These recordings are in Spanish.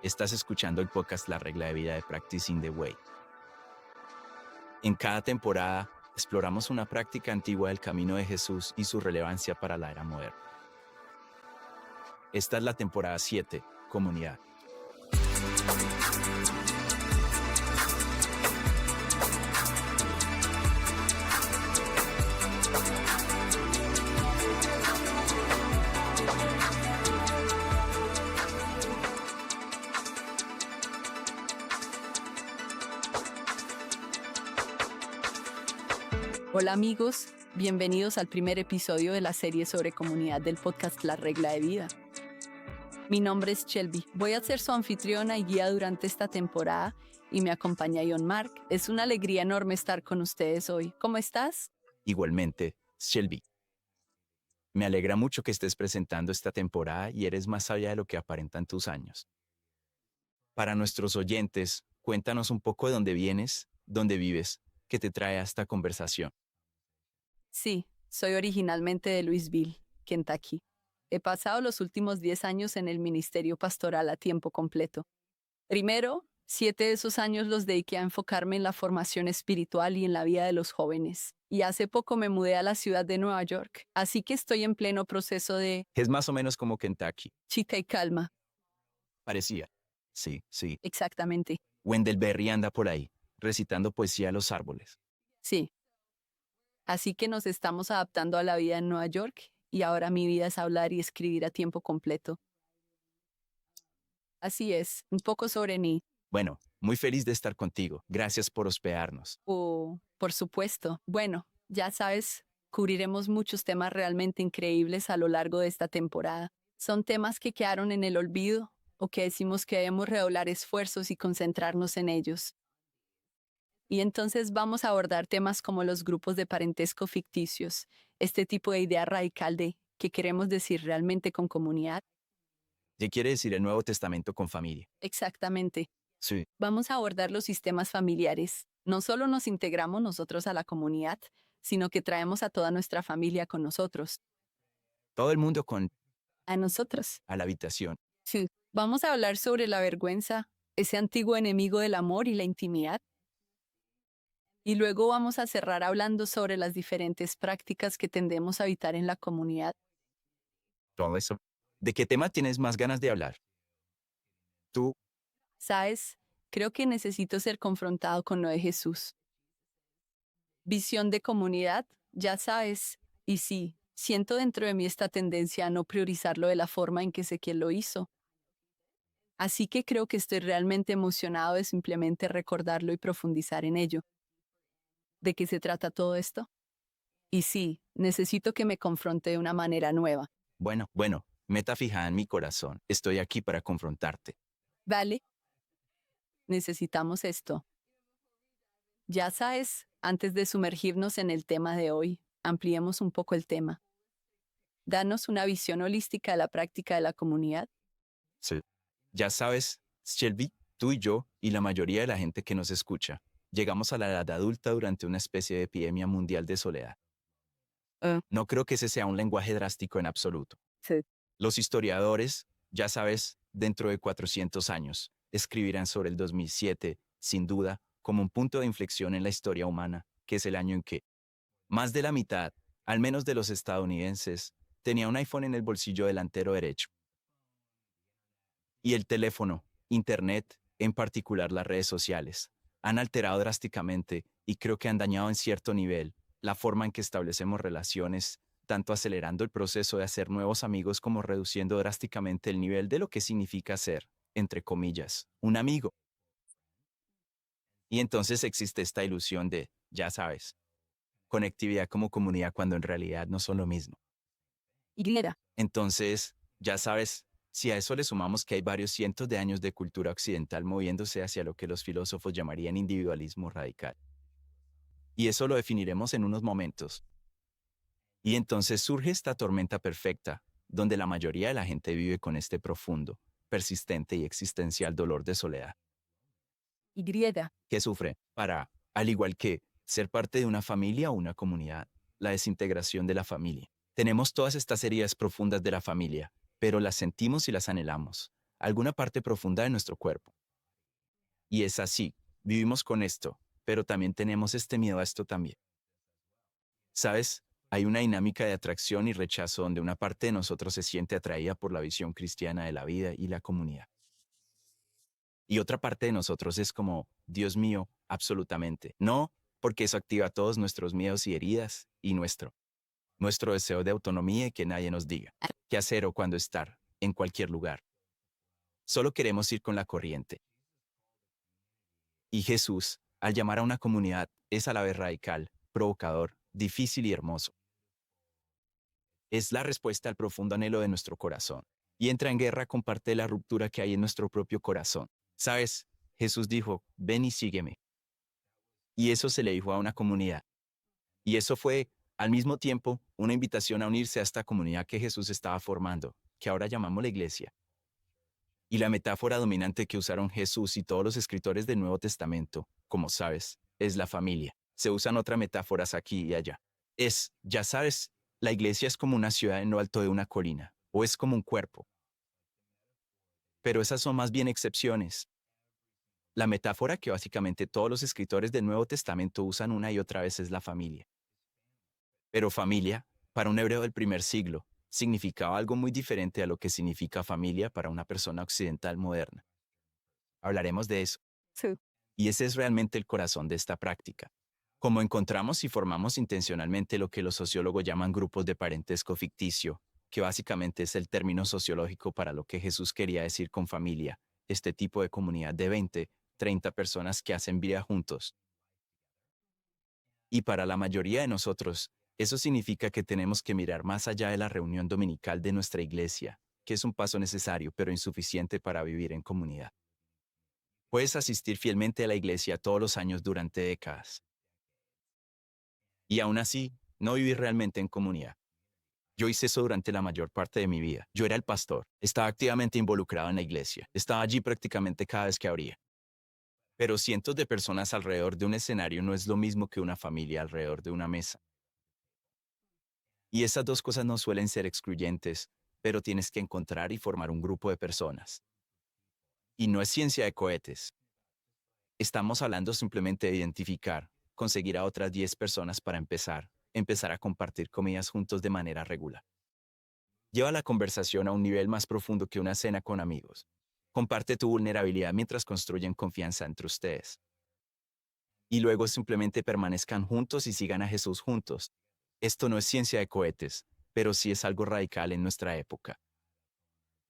Estás escuchando el podcast La Regla de Vida de Practicing the Way. En cada temporada exploramos una práctica antigua del camino de Jesús y su relevancia para la era moderna. Esta es la temporada 7, Comunidad. Hola amigos, bienvenidos al primer episodio de la serie sobre comunidad del podcast La Regla de Vida. Mi nombre es Shelby, voy a ser su anfitriona y guía durante esta temporada y me acompaña John Mark. Es una alegría enorme estar con ustedes hoy. ¿Cómo estás? Igualmente, Shelby. Me alegra mucho que estés presentando esta temporada y eres más sabia de lo que aparentan tus años. Para nuestros oyentes, cuéntanos un poco de dónde vienes, dónde vives, qué te trae a esta conversación. Sí, soy originalmente de Louisville, Kentucky. He pasado los últimos 10 años en el ministerio pastoral a tiempo completo. Primero, 7 de esos años los dediqué a enfocarme en la formación espiritual y en la vida de los jóvenes. Y hace poco me mudé a la ciudad de Nueva York, así que estoy en pleno proceso de Es más o menos como Kentucky. chica y calma. Parecía. Sí. Exactamente. Wendell Berry anda por ahí, recitando poesía a los árboles. Sí. Así que nos estamos adaptando a la vida en Nueva York y ahora mi vida es hablar y escribir a tiempo completo. Así es, un poco sobre mí. Bueno, muy feliz de estar contigo. Gracias por hospedarnos. Por supuesto. Bueno, ya sabes, cubriremos muchos temas realmente increíbles a lo largo de esta temporada. Son temas que quedaron en el olvido o que decimos que debemos redoblar esfuerzos y concentrarnos en ellos. Y entonces vamos a abordar temas como los grupos de parentesco ficticios, este tipo de idea radical de ¿qué queremos decir realmente con comunidad? ¿Qué quiere decir el Nuevo Testamento con familia? Exactamente. Sí. Vamos a abordar los sistemas familiares. No solo nos integramos nosotros a la comunidad, sino que traemos a toda nuestra familia con nosotros. Todo el mundo A nosotros. a la habitación. Sí. Vamos a hablar sobre la vergüenza, ese antiguo enemigo del amor y la intimidad. Y luego vamos a cerrar hablando sobre las diferentes prácticas que tendemos a habitar en la comunidad. Todo eso. ¿De qué tema tienes más ganas de hablar? Tú. ¿Sabes? Creo que necesito ser confrontado con lo de Jesús. Visión de comunidad, ya sabes. Y sí, siento dentro de mí esta tendencia a no priorizarlo de la forma en que sé que lo hizo. Así que creo que estoy realmente emocionado de simplemente recordarlo y profundizar en ello. ¿De qué se trata todo esto? Y sí, necesito que me confronte de una manera nueva. Bueno, meta fijada en mi corazón. Estoy aquí para confrontarte. ¿Vale? Necesitamos esto. Ya sabes, antes de sumergirnos en el tema de hoy, ampliemos un poco el tema. Danos una visión holística de la práctica de la comunidad. Sí. Ya sabes, Shelby, tú y yo, y la mayoría de la gente que nos escucha, llegamos a la edad adulta durante una especie de epidemia mundial de soledad. No creo que ese sea un lenguaje drástico en absoluto. Sí. Los historiadores, ya sabes, dentro de 400 años, escribirán sobre el 2007, sin duda, como un punto de inflexión en la historia humana, que es el año en que más de la mitad, al menos de los estadounidenses, tenía un iPhone en el bolsillo delantero derecho. Y el teléfono, Internet, en particular las redes sociales, han alterado drásticamente y creo que han dañado en cierto nivel la forma en que establecemos relaciones, tanto acelerando el proceso de hacer nuevos amigos como reduciendo drásticamente el nivel de lo que significa ser, entre comillas, un amigo. Y entonces existe esta ilusión de, ya sabes, conectividad como comunidad cuando en realidad no son lo mismo. Entonces, ya sabes, si a eso le sumamos que hay varios cientos de años de cultura occidental moviéndose hacia lo que los filósofos llamarían individualismo radical. Y eso lo definiremos en unos momentos. Y entonces surge esta tormenta perfecta, donde la mayoría de la gente vive con este profundo, persistente y existencial dolor de soledad. Que sufre para, al igual que, ser parte de una familia o una comunidad, la desintegración de la familia. Tenemos todas estas heridas profundas de la familia, pero las sentimos y las anhelamos, alguna parte profunda de nuestro cuerpo. Y es así, vivimos con esto, pero también tenemos este miedo a esto también. ¿Sabes? Hay una dinámica de atracción y rechazo donde una parte de nosotros se siente atraída por la visión cristiana de la vida y la comunidad. Y otra parte de nosotros es como, Dios mío, absolutamente. No, porque eso activa todos nuestros miedos y heridas y nuestro deseo de autonomía y que nadie nos diga qué hacer o cuándo estar, en cualquier lugar. Solo queremos ir con la corriente. Y Jesús, al llamar a una comunidad, es a la vez radical, provocador, difícil y hermoso. Es la respuesta al profundo anhelo de nuestro corazón, y entra en guerra con parte de la ruptura que hay en nuestro propio corazón. ¿Sabes? Jesús dijo, ven y sígueme. Y eso se le dijo a una comunidad. Y eso fue, al mismo tiempo, una invitación a unirse a esta comunidad que Jesús estaba formando, que ahora llamamos la iglesia. Y la metáfora dominante que usaron Jesús y todos los escritores del Nuevo Testamento, como sabes, es la familia. Se usan otras metáforas aquí y allá. Ya sabes, la iglesia es como una ciudad en lo alto de una colina, o es como un cuerpo. Pero esas son más bien excepciones. La metáfora que básicamente todos los escritores del Nuevo Testamento usan una y otra vez es la familia. Pero familia, para un hebreo del primer siglo, significaba algo muy diferente a lo que significa familia para una persona occidental moderna. Hablaremos de eso. Sí. Y ese es realmente el corazón de esta práctica. Como encontramos y formamos intencionalmente lo que los sociólogos llaman grupos de parentesco ficticio, que básicamente es el término sociológico para lo que Jesús quería decir con familia, este tipo de comunidad de 20, 30 personas que hacen vida juntos. Y para la mayoría de nosotros, eso significa que tenemos que mirar más allá de la reunión dominical de nuestra iglesia, que es un paso necesario pero insuficiente para vivir en comunidad. Puedes asistir fielmente a la iglesia todos los años durante décadas. Y aún así, no vivir realmente en comunidad. Yo hice eso durante la mayor parte de mi vida. Yo era el pastor, estaba activamente involucrado en la iglesia, estaba allí prácticamente cada vez que abría. Pero cientos de personas alrededor de un escenario no es lo mismo que una familia alrededor de una mesa. Y esas dos cosas no suelen ser excluyentes, pero tienes que encontrar y formar un grupo de personas. Y no es ciencia de cohetes. Estamos hablando simplemente de identificar, conseguir a otras 10 personas para empezar a compartir comidas juntos de manera regular. Lleva la conversación a un nivel más profundo que una cena con amigos. Comparte tu vulnerabilidad mientras construyen confianza entre ustedes. Y luego simplemente permanezcan juntos y sigan a Jesús juntos. Esto no es ciencia de cohetes, pero sí es algo radical en nuestra época.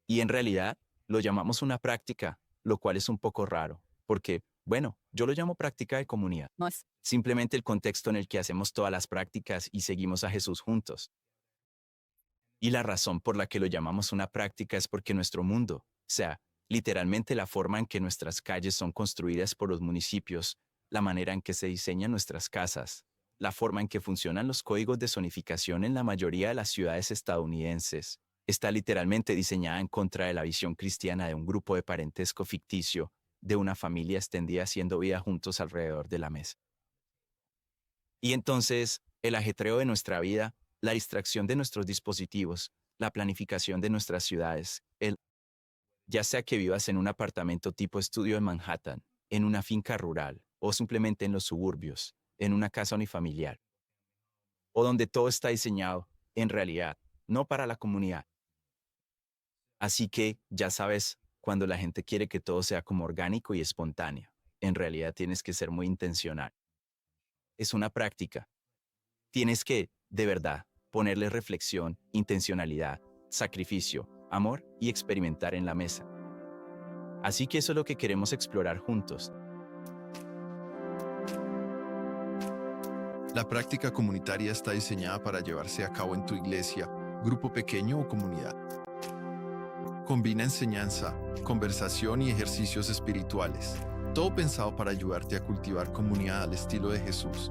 Y en realidad, lo llamamos una práctica, lo cual es un poco raro, porque, bueno, yo lo llamo práctica de comunidad. No es. Simplemente el contexto en el que hacemos todas las prácticas y seguimos a Jesús juntos. Y la razón por la que lo llamamos una práctica es porque nuestro mundo, o sea, literalmente la forma en que nuestras calles son construidas por los municipios, la manera en que se diseñan nuestras casas, la forma en que funcionan los códigos de zonificación en la mayoría de las ciudades estadounidenses, está literalmente diseñada en contra de la visión cristiana de un grupo de parentesco ficticio, de una familia extendida haciendo vida juntos alrededor de la mesa. Y entonces, el ajetreo de nuestra vida, la distracción de nuestros dispositivos, la planificación de nuestras ciudades, ya sea que vivas en un apartamento tipo estudio en Manhattan, en una finca rural, o simplemente en los suburbios, en una casa unifamiliar, o donde todo está diseñado, en realidad, no para la comunidad. Así que, ya sabes, cuando la gente quiere que todo sea como orgánico y espontáneo, en realidad tienes que ser muy intencional. Es una práctica. Tienes que, de verdad, ponerle reflexión, intencionalidad, sacrificio, amor y experimentar en la mesa. Así que eso es lo que queremos explorar juntos. La práctica comunitaria está diseñada para llevarse a cabo en tu iglesia, grupo pequeño o comunidad. Combina enseñanza, conversación y ejercicios espirituales, todo pensado para ayudarte a cultivar comunidad al estilo de Jesús.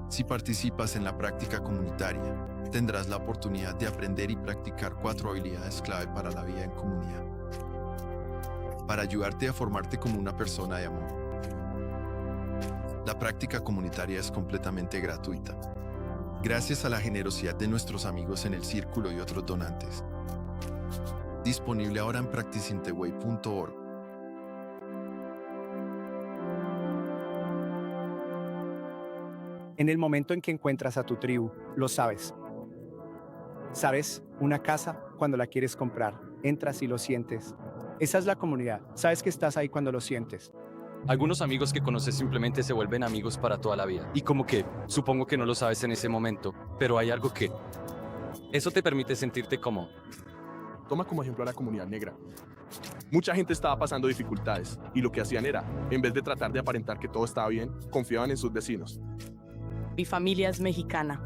Si participas en la práctica comunitaria, tendrás la oportunidad de aprender y practicar 4 habilidades clave para la vida en comunidad, para ayudarte a formarte como una persona de amor. La práctica comunitaria es completamente gratuita, gracias a la generosidad de nuestros amigos en el círculo y otros donantes. Disponible ahora en practiceintheway.org. En el momento en que encuentras a tu tribu, lo sabes. ¿Sabes? Una casa, cuando la quieres comprar, entras y lo sientes. Esa es la comunidad. Sabes que estás ahí cuando lo sientes. Algunos amigos que conoces simplemente se vuelven amigos para toda la vida. Y como que, supongo que no lo sabes en ese momento, pero hay algo que... Eso te permite sentirte como... Toma como ejemplo a la comunidad negra. Mucha gente estaba pasando dificultades y lo que hacían era, en vez de tratar de aparentar que todo estaba bien, confiaban en sus vecinos. Mi familia es mexicana.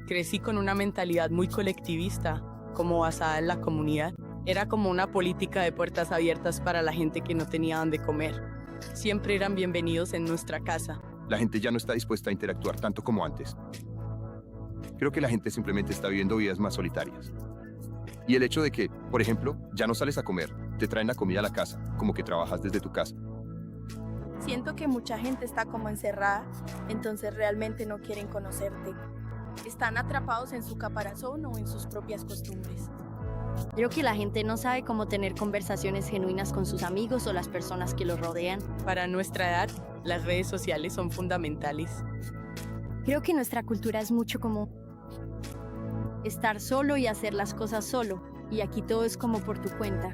Crecí con una mentalidad muy colectivista, como basada en la comunidad. Era como una política de puertas abiertas para la gente que no tenía dónde comer. Siempre eran bienvenidos en nuestra casa. La gente ya no está dispuesta a interactuar tanto como antes. Creo que la gente simplemente está viviendo vidas más solitarias. Y el hecho de que, por ejemplo, ya no sales a comer, te traen la comida a la casa, como que trabajas desde tu casa. Siento que mucha gente está como encerrada, entonces realmente no quieren conocerte. Están atrapados en su caparazón o en sus propias costumbres. Creo que la gente no sabe cómo tener conversaciones genuinas con sus amigos o las personas que los rodean. Para nuestra edad, las redes sociales son fundamentales. Creo que nuestra cultura es mucho como estar solo y hacer las cosas solo, y aquí todo es como por tu cuenta.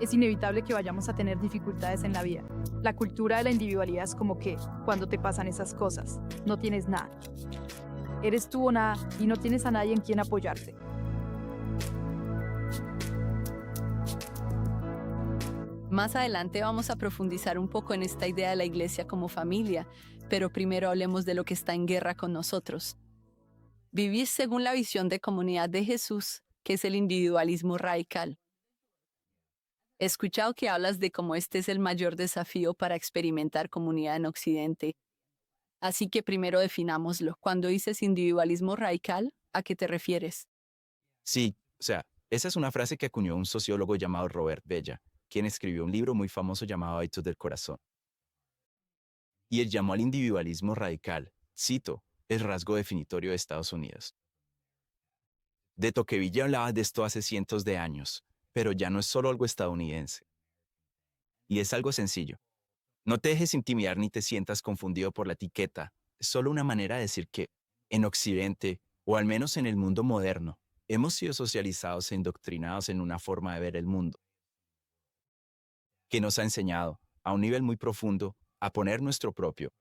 Es inevitable que vayamos a tener dificultades en la vida. La cultura de la individualidad es como que, cuando te pasan esas cosas, no tienes nada. Eres tú o nada y no tienes a nadie en quien apoyarte. Más adelante vamos a profundizar un poco en esta idea de la iglesia como familia, pero primero hablemos de lo que está en guerra con nosotros. Vivir según la visión de comunidad de Jesús, que es el individualismo radical. He escuchado que hablas de cómo este es el mayor desafío para experimentar comunidad en Occidente. Así que primero definámoslo. Cuando dices individualismo radical, ¿a qué te refieres? Sí, esa es una frase que acuñó un sociólogo llamado Robert Bella, quien escribió un libro muy famoso llamado Hábitos del Corazón. Y él llamó al individualismo radical, cito, el rasgo definitorio de Estados Unidos. De Tocqueville hablaba de esto hace cientos de años, pero ya no es solo algo estadounidense. Y es algo sencillo. No te dejes intimidar ni te sientas confundido por la etiqueta. Es solo una manera de decir que, en Occidente, o al menos en el mundo moderno, hemos sido socializados e indoctrinados en una forma de ver el mundo, que nos ha enseñado, a un nivel muy profundo, a poner nuestro propio.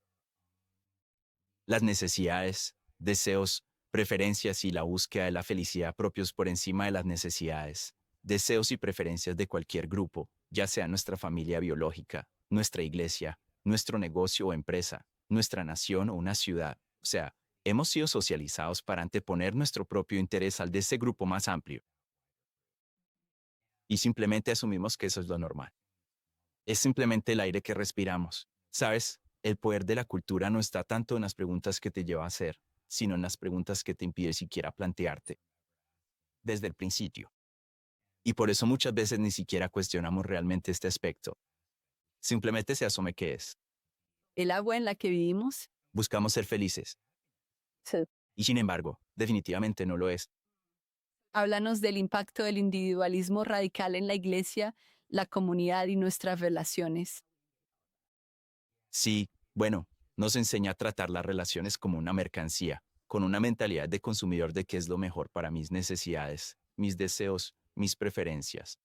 Las necesidades, deseos, preferencias y la búsqueda de la felicidad propios por encima de las necesidades, deseos y preferencias de cualquier grupo, ya sea nuestra familia biológica, nuestra iglesia, nuestro negocio o empresa, nuestra nación o una ciudad. Hemos sido socializados para anteponer nuestro propio interés al de ese grupo más amplio. Y simplemente asumimos que eso es lo normal. Es simplemente el aire que respiramos. ¿Sabes? El poder de la cultura no está tanto en las preguntas que te lleva a hacer, sino en las preguntas que te impide siquiera plantearte. Desde el principio. Y por eso muchas veces ni siquiera cuestionamos realmente este aspecto. Simplemente se asume que es. ¿El agua en la que vivimos? Buscamos ser felices. Sí. Y sin embargo, definitivamente no lo es. Háblanos del impacto del individualismo radical en la iglesia, la comunidad y nuestras relaciones. Sí, nos enseña a tratar las relaciones como una mercancía, con una mentalidad de consumidor de qué es lo mejor para mis necesidades, mis deseos, mis preferencias.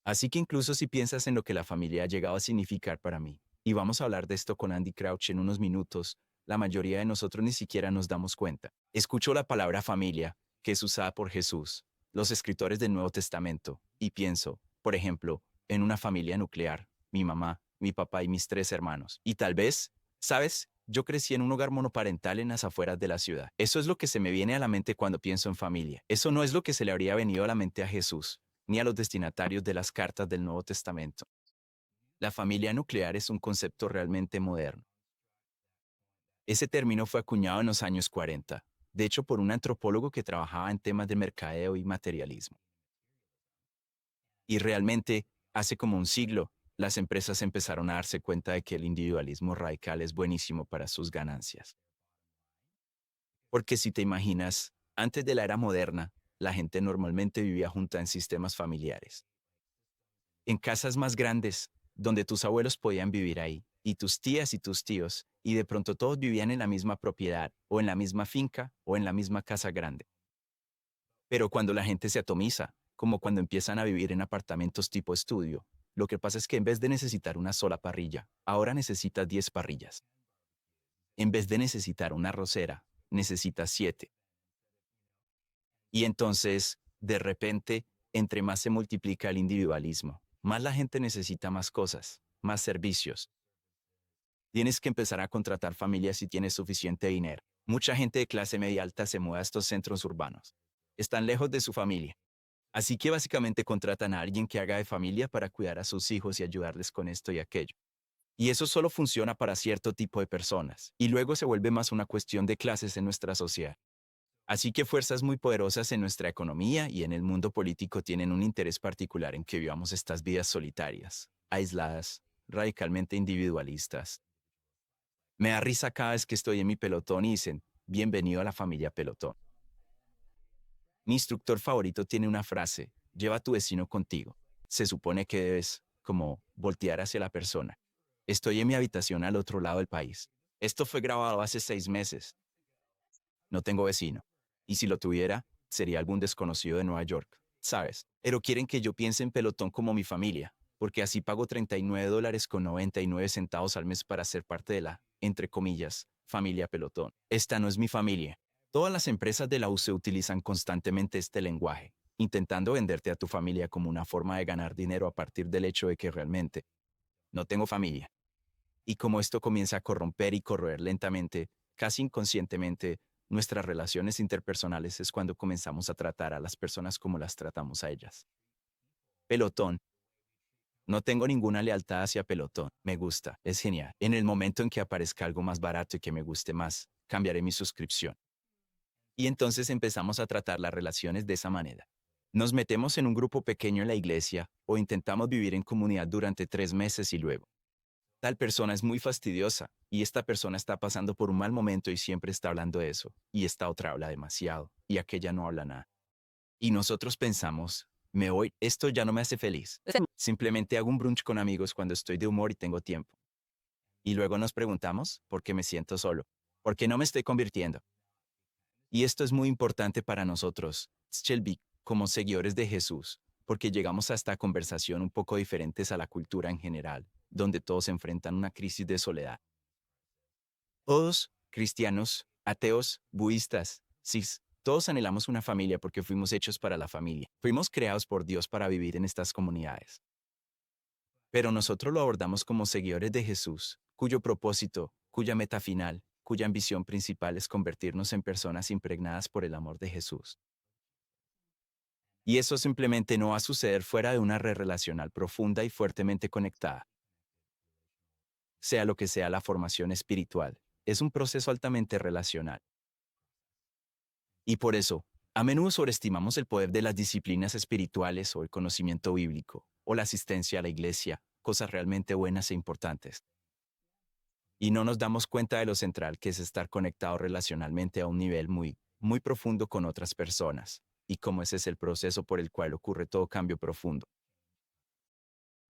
Así que incluso si piensas en lo que la familia ha llegado a significar para mí, y vamos a hablar de esto con Andy Crouch en unos minutos, la mayoría de nosotros ni siquiera nos damos cuenta. Escucho la palabra familia, que es usada por Jesús, los escritores del Nuevo Testamento, y pienso, por ejemplo, en una familia nuclear, mi mamá, mi papá y mis 3 hermanos. Y tal vez, ¿sabes? Yo crecí en un hogar monoparental en las afueras de la ciudad. Eso es lo que se me viene a la mente cuando pienso en familia. Eso no es lo que se le habría venido a la mente a Jesús, ni a los destinatarios de las cartas del Nuevo Testamento. La familia nuclear es un concepto realmente moderno. Ese término fue acuñado en los años 40, de hecho por un antropólogo que trabajaba en temas de mercadeo y materialismo. Y realmente, hace como un siglo, las empresas empezaron a darse cuenta de que el individualismo radical es buenísimo para sus ganancias. Porque si te imaginas, antes de la era moderna, la gente normalmente vivía junta en sistemas familiares. En casas más grandes, donde tus abuelos podían vivir ahí, y tus tías y tus tíos, y de pronto todos vivían en la misma propiedad, o en la misma finca, o en la misma casa grande. Pero cuando la gente se atomiza, como cuando empiezan a vivir en apartamentos tipo estudio, lo que pasa es que en vez de necesitar una sola parrilla, ahora necesitas 10 parrillas. En vez de necesitar una arrocera, necesitas 7. Y entonces, de repente, entre más se multiplica el individualismo, más la gente necesita más cosas, más servicios. Tienes que empezar a contratar familias si tienes suficiente dinero. Mucha gente de clase media alta se mueve a estos centros urbanos. Están lejos de su familia. Así que básicamente contratan a alguien que haga de familia para cuidar a sus hijos y ayudarles con esto y aquello. Y eso solo funciona para cierto tipo de personas, y luego se vuelve más una cuestión de clases en nuestra sociedad. Así que fuerzas muy poderosas en nuestra economía y en el mundo político tienen un interés particular en que vivamos estas vidas solitarias, aisladas, radicalmente individualistas. Me da risa cada vez que estoy en mi pelotón y dicen, bienvenido a la familia pelotón. Mi instructor favorito tiene una frase, lleva a tu vecino contigo. Se supone que debes, como, voltear hacia la persona. Estoy en mi habitación al otro lado del país. Esto fue grabado hace 6 meses. No tengo vecino. Y si lo tuviera, sería algún desconocido de Nueva York, ¿sabes? Pero quieren que yo piense en pelotón como mi familia, porque así pago $39.99 al mes para ser parte de la, entre comillas, familia pelotón. Esta no es mi familia. Todas las empresas de la UC utilizan constantemente este lenguaje, intentando venderte a tu familia como una forma de ganar dinero a partir del hecho de que realmente no tengo familia. Y como esto comienza a corromper y corroer lentamente, casi inconscientemente, nuestras relaciones interpersonales es cuando comenzamos a tratar a las personas como las tratamos a ellas. Pelotón. No tengo ninguna lealtad hacia Pelotón. Me gusta, es genial. En el momento en que aparezca algo más barato y que me guste más, cambiaré mi suscripción. Y entonces empezamos a tratar las relaciones de esa manera. Nos metemos en un grupo pequeño en la iglesia o intentamos vivir en comunidad durante 3 meses y luego. Tal persona es muy fastidiosa y esta persona está pasando por un mal momento y siempre está hablando de eso, y esta otra habla demasiado y aquella no habla nada. Y nosotros pensamos, me voy, esto ya no me hace feliz. Simplemente hago un brunch con amigos cuando estoy de humor y tengo tiempo. Y luego nos preguntamos, ¿por qué me siento solo? ¿Por qué no me estoy convirtiendo? Y esto es muy importante para nosotros, Shelby, como seguidores de Jesús, porque llegamos a esta conversación un poco diferentes a la cultura en general, donde todos enfrentan una crisis de soledad. Todos, cristianos, ateos, budistas, cis, todos anhelamos una familia porque fuimos hechos para la familia. Fuimos creados por Dios para vivir en estas comunidades. Pero nosotros lo abordamos como seguidores de Jesús, cuyo propósito, cuya meta final, cuya ambición principal es convertirnos en personas impregnadas por el amor de Jesús. Y eso simplemente no va a suceder fuera de una red relacional profunda y fuertemente conectada. Sea lo que sea la formación espiritual, es un proceso altamente relacional. Y por eso, a menudo sobreestimamos el poder de las disciplinas espirituales o el conocimiento bíblico, o la asistencia a la iglesia, cosas realmente buenas e importantes. Y no nos damos cuenta de lo central que es estar conectado relacionalmente a un nivel muy, muy profundo con otras personas, y cómo ese es el proceso por el cual ocurre todo cambio profundo.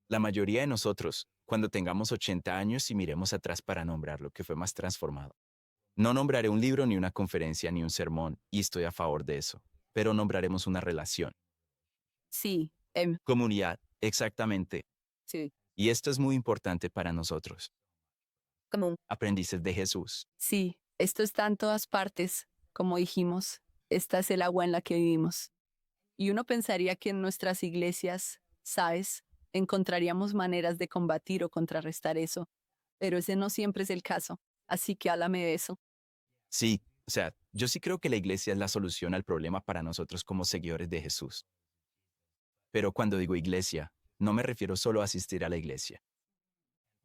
La mayoría de nosotros, cuando tengamos 80 años y miremos atrás para nombrar lo que fue más transformado. No nombraré un libro, ni una conferencia, ni un sermón, y estoy a favor de eso, pero nombraremos una relación. Sí, Comunidad, exactamente. sí. Y esto es muy importante para nosotros. Común. Aprendices de Jesús. Sí, esto está en todas partes, como dijimos. Esta es el agua en la que vivimos. Y uno pensaría que en nuestras iglesias, ¿sabes?, encontraríamos maneras de combatir o contrarrestar eso, pero ese no siempre es el caso, así que háblame de eso. Sí, o sea, yo sí creo que la iglesia es la solución al problema para nosotros como seguidores de Jesús. Pero cuando digo iglesia, no me refiero solo a asistir a la iglesia.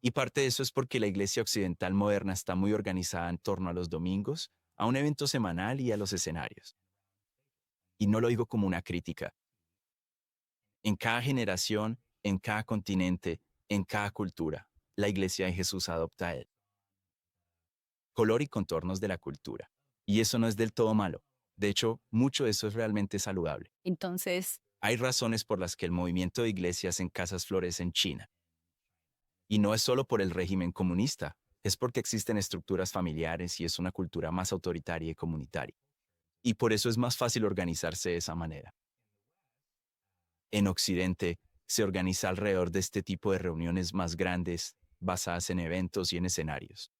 Y parte de eso es porque la iglesia occidental moderna está muy organizada en torno a los domingos, a un evento semanal y a los escenarios. Y no lo digo como una crítica. En cada generación, en cada continente, en cada cultura, la iglesia de Jesús adopta a él. Color y contornos de la cultura. Y eso no es del todo malo. De hecho, mucho de eso es realmente saludable. Entonces, Hay razones por las que el movimiento de iglesias en casas florece en China. Y no es solo por el régimen comunista, es porque existen estructuras familiares y es una cultura más autoritaria y comunitaria. Y por eso es más fácil organizarse de esa manera. En Occidente, se organiza alrededor de este tipo de reuniones más grandes, basadas en eventos y en escenarios.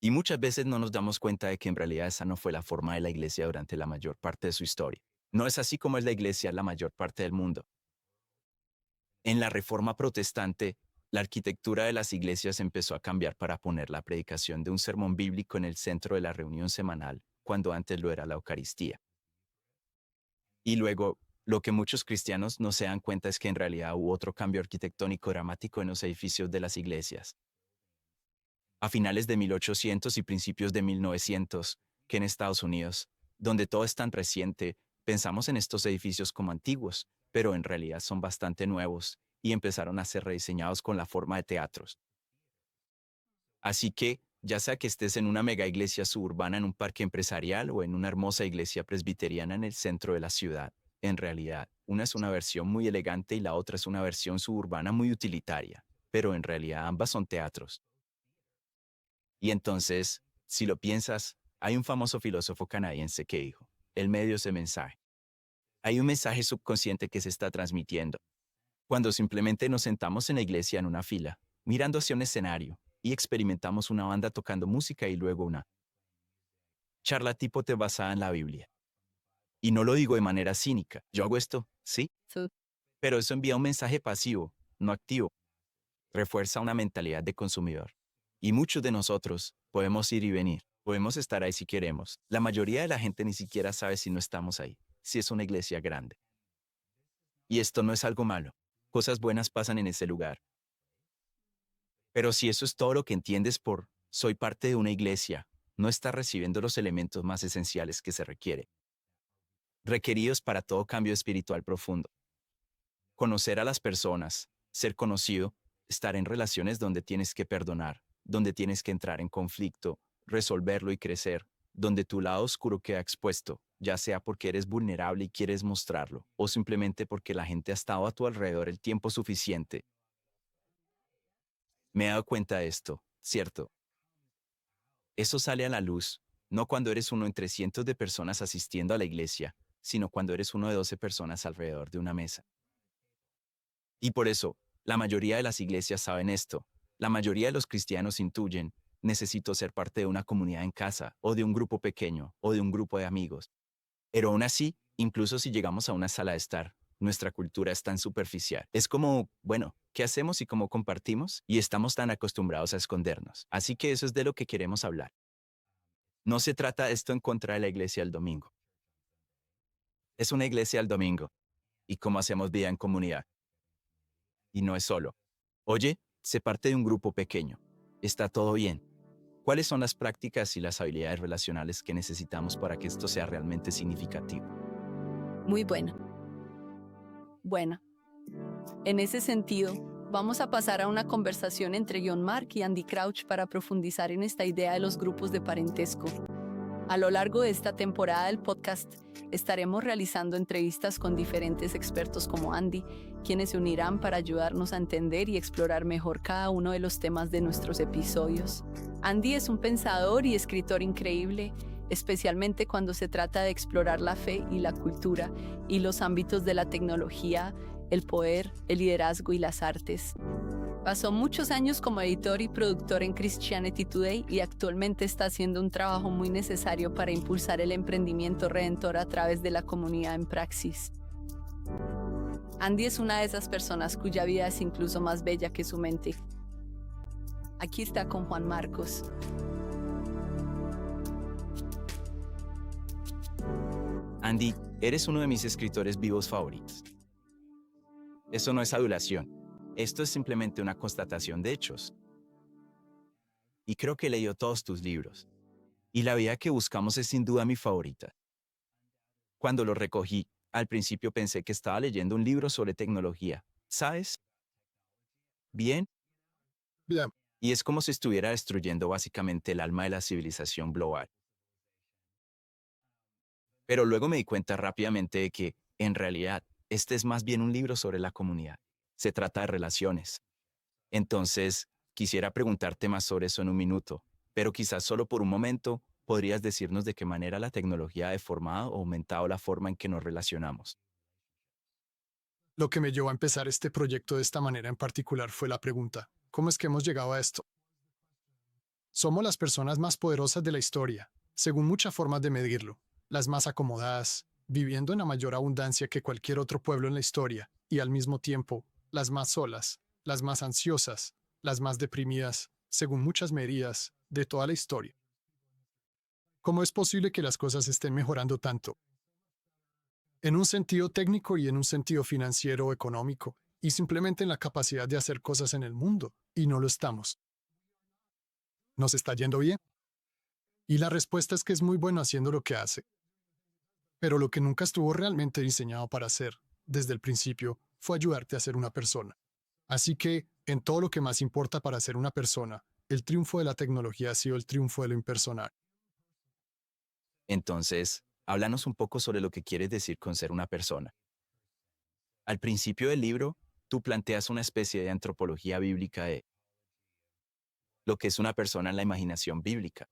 Y muchas veces no nos damos cuenta de que en realidad esa no fue la forma de la iglesia durante la mayor parte de su historia. No es así como es la iglesia en la mayor parte del mundo. En la Reforma Protestante, la arquitectura de las iglesias empezó a cambiar para poner la predicación de un sermón bíblico en el centro de la reunión semanal, cuando antes lo era la Eucaristía. Y luego, lo que muchos cristianos no se dan cuenta es que en realidad hubo otro cambio arquitectónico dramático en los edificios de las iglesias. A finales de 1800 y principios de 1900, que en Estados Unidos, donde todo es tan reciente, pensamos en estos edificios como antiguos, pero en realidad son bastante nuevos y empezaron a ser rediseñados con la forma de teatros. Así que, ya sea que estés en una mega iglesia suburbana en un parque empresarial o en una hermosa iglesia presbiteriana en el centro de la ciudad, en realidad, una es una versión muy elegante y la otra es una versión suburbana muy utilitaria, pero en realidad ambas son teatros. Y entonces, si lo piensas, hay un famoso filósofo canadiense que dijo, el medio es el mensaje. Hay un mensaje subconsciente que se está transmitiendo. Cuando simplemente nos sentamos en la iglesia en una fila, mirando hacia un escenario, y experimentamos una banda tocando música y luego una charla tipo te basada en la Biblia. Y no lo digo de manera cínica. Yo hago esto, ¿sí? Sí. Pero eso envía un mensaje pasivo, no activo. Refuerza una mentalidad de consumidor. Y muchos de nosotros podemos ir y venir. Podemos estar ahí si queremos. La mayoría de la gente ni siquiera sabe si no estamos ahí, si es una iglesia grande. Y esto no es algo malo. Cosas buenas pasan en ese lugar. Pero si eso es todo lo que entiendes por soy parte de una iglesia, no estás recibiendo los elementos más esenciales que se requeridos para todo cambio espiritual profundo. Conocer a las personas, ser conocido, estar en relaciones donde tienes que perdonar, donde tienes que entrar en conflicto, resolverlo y crecer, donde tu lado oscuro queda expuesto, ya sea porque eres vulnerable y quieres mostrarlo, o simplemente porque la gente ha estado a tu alrededor el tiempo suficiente. Me he dado cuenta de esto, ¿cierto? Eso sale a la luz, no cuando eres uno entre cientos de personas asistiendo a la iglesia, sino cuando eres uno de 12 personas alrededor de una mesa. Y por eso, la mayoría de las iglesias saben esto. La mayoría de los cristianos intuyen, necesito ser parte de una comunidad en casa, o de un grupo pequeño, o de un grupo de amigos. Pero aún así, incluso si llegamos a una sala de estar, nuestra cultura es tan superficial. Es como, bueno, ¿qué hacemos y cómo compartimos? Y estamos tan acostumbrados a escondernos. Así que eso es de lo que queremos hablar. No se trata de esto en contra de la iglesia el domingo. Es una iglesia el domingo. ¿Y cómo hacemos vida en comunidad? Y no es solo. Oye, sé parte de un grupo pequeño. Está todo bien. ¿Cuáles son las prácticas y las habilidades relacionales que necesitamos para que esto sea realmente significativo? muy buena. Buena. En ese sentido, vamos a pasar a una conversación entre John Mark y Andy Crouch para profundizar en esta idea de los grupos de parentesco. A lo largo de esta temporada del podcast, estaremos realizando entrevistas con diferentes expertos como Andy, quienes se unirán para ayudarnos a entender y explorar mejor cada uno de los temas de nuestros episodios. Andy es un pensador y escritor increíble, especialmente cuando se trata de explorar la fe y la cultura y los ámbitos de la tecnología, el poder, el liderazgo y las artes. Pasó muchos años como editor y productor en Christianity Today y actualmente está haciendo un trabajo muy necesario para impulsar el emprendimiento redentor a través de la comunidad en praxis. Andy es una de esas personas cuya vida es incluso más bella que su mente. Aquí está con Juan Marcos. Andy, eres uno de mis escritores vivos favoritos. Eso no es adulación. Esto es simplemente una constatación de hechos. Y creo que he leído todos tus libros. Y la vida que buscamos es sin duda mi favorita. Cuando lo recogí, al principio pensé que estaba leyendo un libro sobre tecnología. ¿Sabes? Bien. Bien. Y es como si estuviera destruyendo básicamente el alma de la civilización global. Pero luego me di cuenta rápidamente de que, en realidad, este es más bien un libro sobre la comunidad. Se trata de relaciones. Entonces, quisiera preguntarte más sobre eso en un minuto, pero quizás solo por un momento podrías decirnos de qué manera la tecnología ha deformado o aumentado la forma en que nos relacionamos. Lo que me llevó a empezar este proyecto de esta manera en particular fue la pregunta, ¿cómo es que hemos llegado a esto? Somos las personas más poderosas de la historia, según muchas formas de medirlo, las más acomodadas, viviendo en la mayor abundancia que cualquier otro pueblo en la historia, y al mismo tiempo, las más solas, las más ansiosas, las más deprimidas, según muchas medidas, de toda la historia. ¿Cómo es posible que las cosas estén mejorando tanto? En un sentido técnico y en un sentido financiero o económico, y simplemente en la capacidad de hacer cosas en el mundo, y no lo estamos. ¿Nos está yendo bien? Y la respuesta es que es muy bueno haciendo lo que hace. Pero lo que nunca estuvo realmente diseñado para hacer, desde el principio, fue ayudarte a ser una persona. Así que, en todo lo que más importa para ser una persona, el triunfo de la tecnología ha sido el triunfo de lo impersonal. Entonces, háblanos un poco sobre lo que quieres decir con ser una persona. Al principio del libro, tú planteas una especie de antropología bíblica de lo que es una persona en la imaginación bíblica.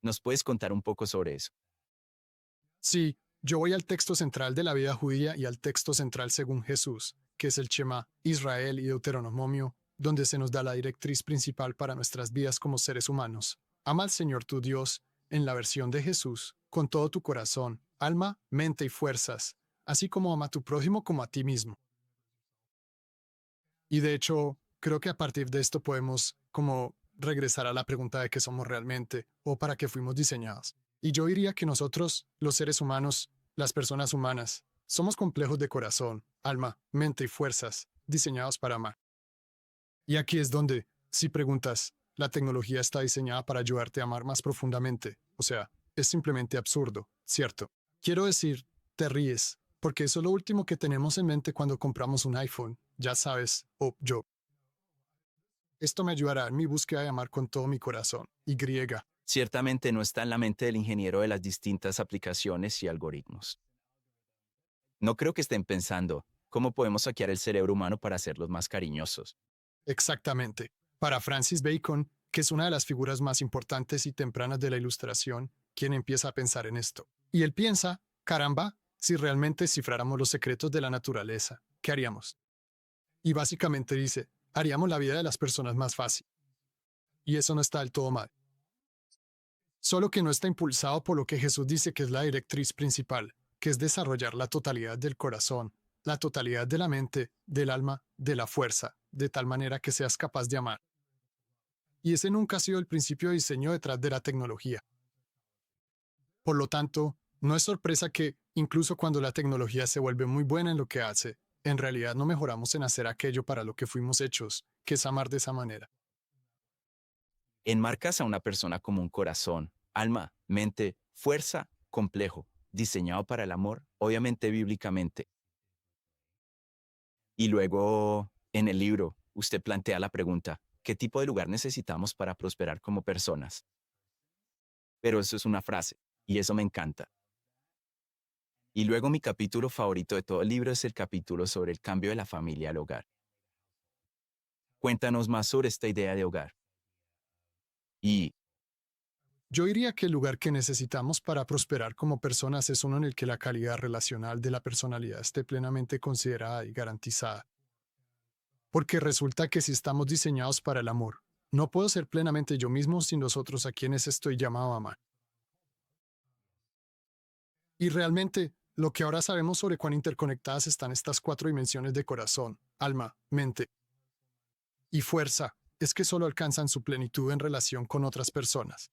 ¿Nos puedes contar un poco sobre eso? Sí, yo voy al texto central de la vida judía y al texto central según Jesús, que es el Shema, Israel y Deuteronomio, donde se nos da la directriz principal para nuestras vidas como seres humanos. Ama al Señor tu Dios, en la versión de Jesús, con todo tu corazón, alma, mente y fuerzas, así como ama a tu prójimo como a ti mismo. Y de hecho, creo que a partir de esto podemos como regresar a la pregunta de qué somos realmente o para qué fuimos diseñados. Y yo diría que nosotros, los seres humanos, las personas humanas, somos complejos de corazón, alma, mente y fuerzas, diseñados para amar. Y aquí es donde, si preguntas, la tecnología está diseñada para ayudarte a amar más profundamente. O sea, es simplemente absurdo, ¿cierto? Quiero decir, te ríes, porque eso es lo último que tenemos en mente cuando compramos un iPhone, ya sabes, o yo. Esto me ayudará en mi búsqueda de amar con todo mi corazón. Y. Ciertamente no está en la mente del ingeniero de las distintas aplicaciones y algoritmos. No creo que estén pensando, ¿cómo podemos hackear el cerebro humano para hacerlos más cariñosos? Exactamente. Para Francis Bacon, que es una de las figuras más importantes y tempranas de la Ilustración, quien empieza a pensar en esto. Y él piensa, caramba, si realmente cifráramos los secretos de la naturaleza, ¿qué haríamos? Y básicamente dice, haríamos la vida de las personas más fácil. Y eso no está del todo mal. Solo que no está impulsado por lo que Jesús dice que es la directriz principal, que es desarrollar la totalidad del corazón, la totalidad de la mente, del alma, de la fuerza, de tal manera que seas capaz de amar. Y ese nunca ha sido el principio de diseño detrás de la tecnología. Por lo tanto, no es sorpresa que, incluso cuando la tecnología se vuelve muy buena en lo que hace, en realidad no mejoramos en hacer aquello para lo que fuimos hechos, que es amar de esa manera. Enmarcas a una persona como un corazón, alma, mente, fuerza, complejo, diseñado para el amor, obviamente bíblicamente. Y luego, en el libro, usted plantea la pregunta, ¿qué tipo de lugar necesitamos para prosperar como personas? Pero eso es una frase, y eso me encanta. Y luego mi capítulo favorito de todo el libro es el capítulo sobre el cambio de la familia al hogar. Cuéntanos más sobre esta idea de hogar. Y yo diría que el lugar que necesitamos para prosperar como personas es uno en el que la calidad relacional de la personalidad esté plenamente considerada y garantizada. Porque resulta que si estamos diseñados para el amor, no puedo ser plenamente yo mismo sin los otros a quienes estoy llamado a amar. Y realmente, lo que ahora sabemos sobre cuán interconectadas están estas 4 dimensiones de corazón, alma, mente y fuerza, es que solo alcanzan su plenitud en relación con otras personas.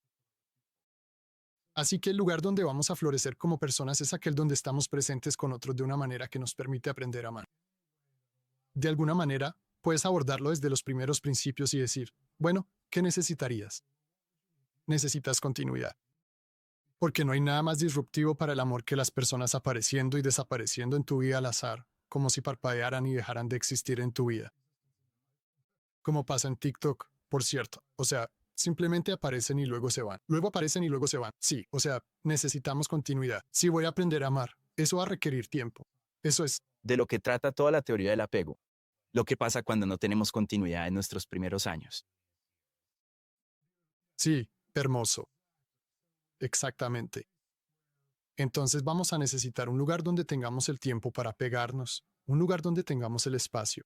Así que el lugar donde vamos a florecer como personas es aquel donde estamos presentes con otros de una manera que nos permite aprender a amar. De alguna manera, puedes abordarlo desde los primeros principios y decir, bueno, ¿qué necesitarías? Necesitas continuidad. Porque no hay nada más disruptivo para el amor que las personas apareciendo y desapareciendo en tu vida al azar, como si parpadearan y dejaran de existir en tu vida. Como pasa en TikTok, por cierto. O sea, simplemente aparecen y luego se van. Luego aparecen y luego se van. Sí, o sea, necesitamos continuidad. Si voy a aprender a amar, eso va a requerir tiempo. Eso es. De lo que trata toda la teoría del apego. Lo que pasa cuando no tenemos continuidad en nuestros primeros años. Sí, hermoso. Exactamente. Entonces vamos a necesitar un lugar donde tengamos el tiempo para pegarnos, un lugar donde tengamos el espacio,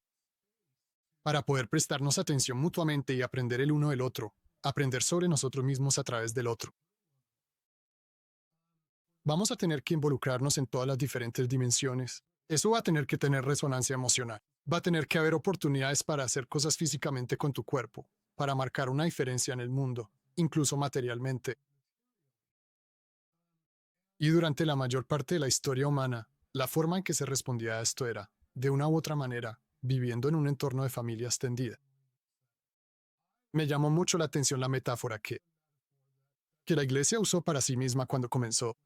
para poder prestarnos atención mutuamente y aprender el uno del otro, aprender sobre nosotros mismos a través del otro. Vamos a tener que involucrarnos en todas las diferentes dimensiones. Eso va a tener que tener resonancia emocional. Va a tener que haber oportunidades para hacer cosas físicamente con tu cuerpo, para marcar una diferencia en el mundo, incluso materialmente. Y durante la mayor parte de la historia humana, la forma en que se respondía a esto era, de una u otra manera, viviendo en un entorno de familia extendida. Me llamó mucho la atención la metáfora que la Iglesia usó para sí misma cuando comenzó.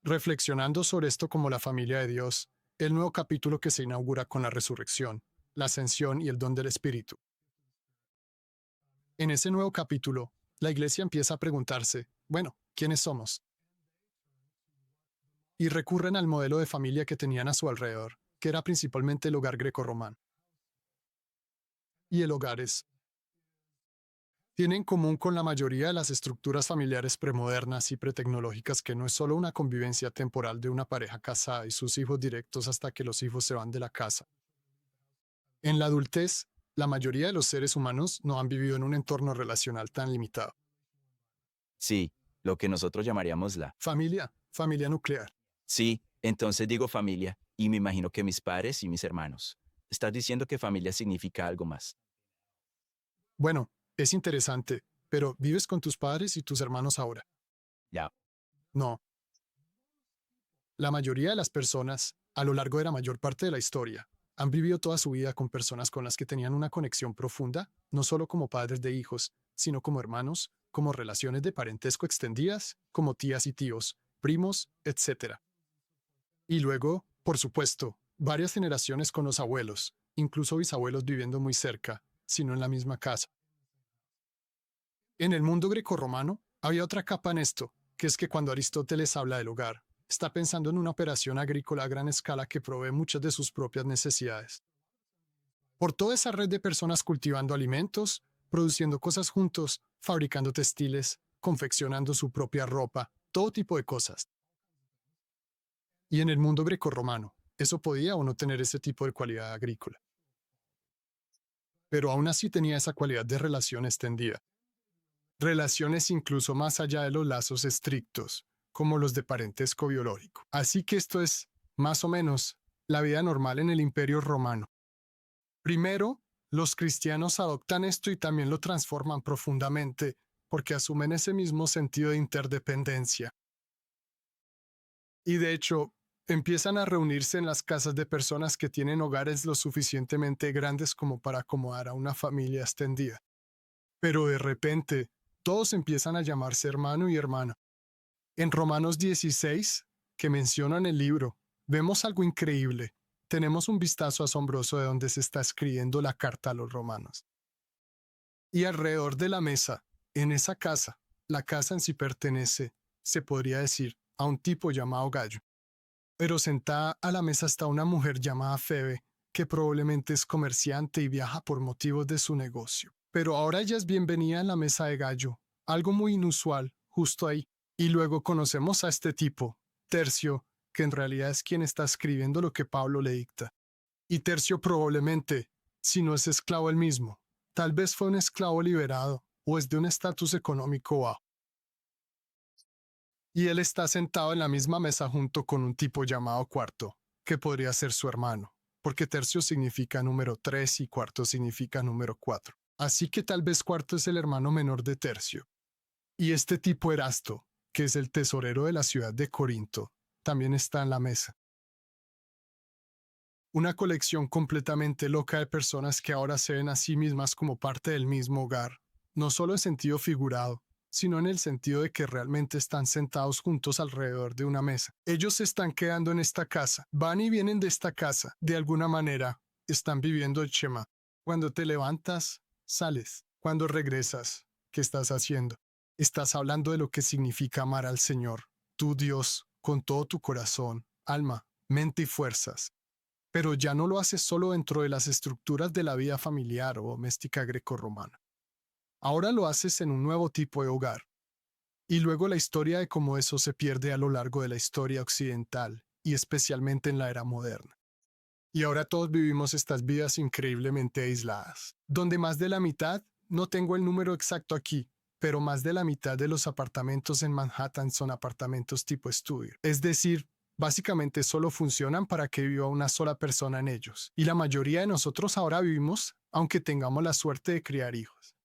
Reflexionando sobre esto como la familia de Dios, el nuevo capítulo que se inaugura con la resurrección, la ascensión y el don del Espíritu. En ese nuevo capítulo, la Iglesia empieza a preguntarse, bueno, ¿quiénes somos? Y recurren al modelo de familia que tenían a su alrededor, que era principalmente el hogar grecorromano. Y el hogar tiene en común con la mayoría de las estructuras familiares premodernas y pretecnológicas que no es solo una convivencia temporal de una pareja casada y sus hijos directos hasta que los hijos se van de la casa. En la adultez, la mayoría de los seres humanos no han vivido en un entorno relacional tan limitado. Sí, lo que nosotros llamaríamos la familia nuclear. Sí, entonces digo familia, y me imagino que mis padres y mis hermanos. Estás diciendo que familia significa algo más. Bueno, es interesante, pero ¿vives con tus padres y tus hermanos ahora? Ya. No. La mayoría de las personas, a lo largo de la mayor parte de la historia, han vivido toda su vida con personas con las que tenían una conexión profunda, no solo como padres de hijos, sino como hermanos, como relaciones de parentesco extendidas, como tías y tíos, primos, etc. Y luego, por supuesto, varias generaciones con los abuelos, incluso bisabuelos viviendo muy cerca, sino en la misma casa. En el mundo grecorromano, había otra capa en esto, que es que cuando Aristóteles habla del hogar, está pensando en una operación agrícola a gran escala que provee muchas de sus propias necesidades. Por toda esa red de personas cultivando alimentos, produciendo cosas juntos, fabricando textiles, confeccionando su propia ropa, todo tipo de cosas. Y en el mundo grecorromano, eso podía o no tener ese tipo de cualidad agrícola. Pero aún así tenía esa cualidad de relación extendida. Relaciones incluso más allá de los lazos estrictos, como los de parentesco biológico. Así que esto es, más o menos, la vida normal en el Imperio Romano. Primero, los cristianos adoptan esto y también lo transforman profundamente, porque asumen ese mismo sentido de interdependencia. Y de hecho, empiezan a reunirse en las casas de personas que tienen hogares lo suficientemente grandes como para acomodar a una familia extendida. Pero de repente, todos empiezan a llamarse hermano y hermana. En Romanos 16, que mencionan el libro, vemos algo increíble. Tenemos un vistazo asombroso de donde se está escribiendo la carta a los romanos. Y alrededor de la mesa, en esa casa, la casa en sí pertenece, se podría decir, a un tipo llamado Gallo. Pero sentada a la mesa está una mujer llamada Febe, que probablemente es comerciante y viaja por motivos de su negocio. Pero ahora ella es bienvenida en la mesa de Gallo, algo muy inusual, justo ahí. Y luego conocemos a este tipo, Tercio, que en realidad es quien está escribiendo lo que Pablo le dicta. Y Tercio probablemente, si no es esclavo él mismo, tal vez fue un esclavo liberado o es de un estatus económico bajo. Y él está sentado en la misma mesa junto con un tipo llamado Cuarto, que podría ser su hermano, porque Tercio significa número 3 y Cuarto significa número 4. Así que tal vez Cuarto es el hermano menor de Tercio. Y este tipo Erasto, que es el tesorero de la ciudad de Corinto, también está en la mesa. Una colección completamente loca de personas que ahora se ven a sí mismas como parte del mismo hogar, no solo en sentido figurado, sino en el sentido de que realmente están sentados juntos alrededor de una mesa. Ellos se están quedando en esta casa, van y vienen de esta casa, de alguna manera, están viviendo el Shema. Cuando te levantas, sales. Cuando regresas, ¿Qué estás haciendo? Estás hablando de lo que significa amar al Señor, tu Dios, con todo tu corazón, alma, mente y fuerzas. Pero ya no lo haces solo dentro de las estructuras de la vida familiar o doméstica grecorromana. Ahora lo haces en un nuevo tipo de hogar. Y luego la historia de cómo eso se pierde a lo largo de la historia occidental, y especialmente en la era moderna. Y ahora todos vivimos estas vidas increíblemente aisladas, donde más de la mitad, no tengo el número exacto aquí, pero más de la mitad de los apartamentos en Manhattan son apartamentos tipo estudio. Es decir, básicamente solo funcionan para que viva una sola persona en ellos. Y la mayoría de nosotros ahora vivimos, aunque tengamos la suerte de criar hijos.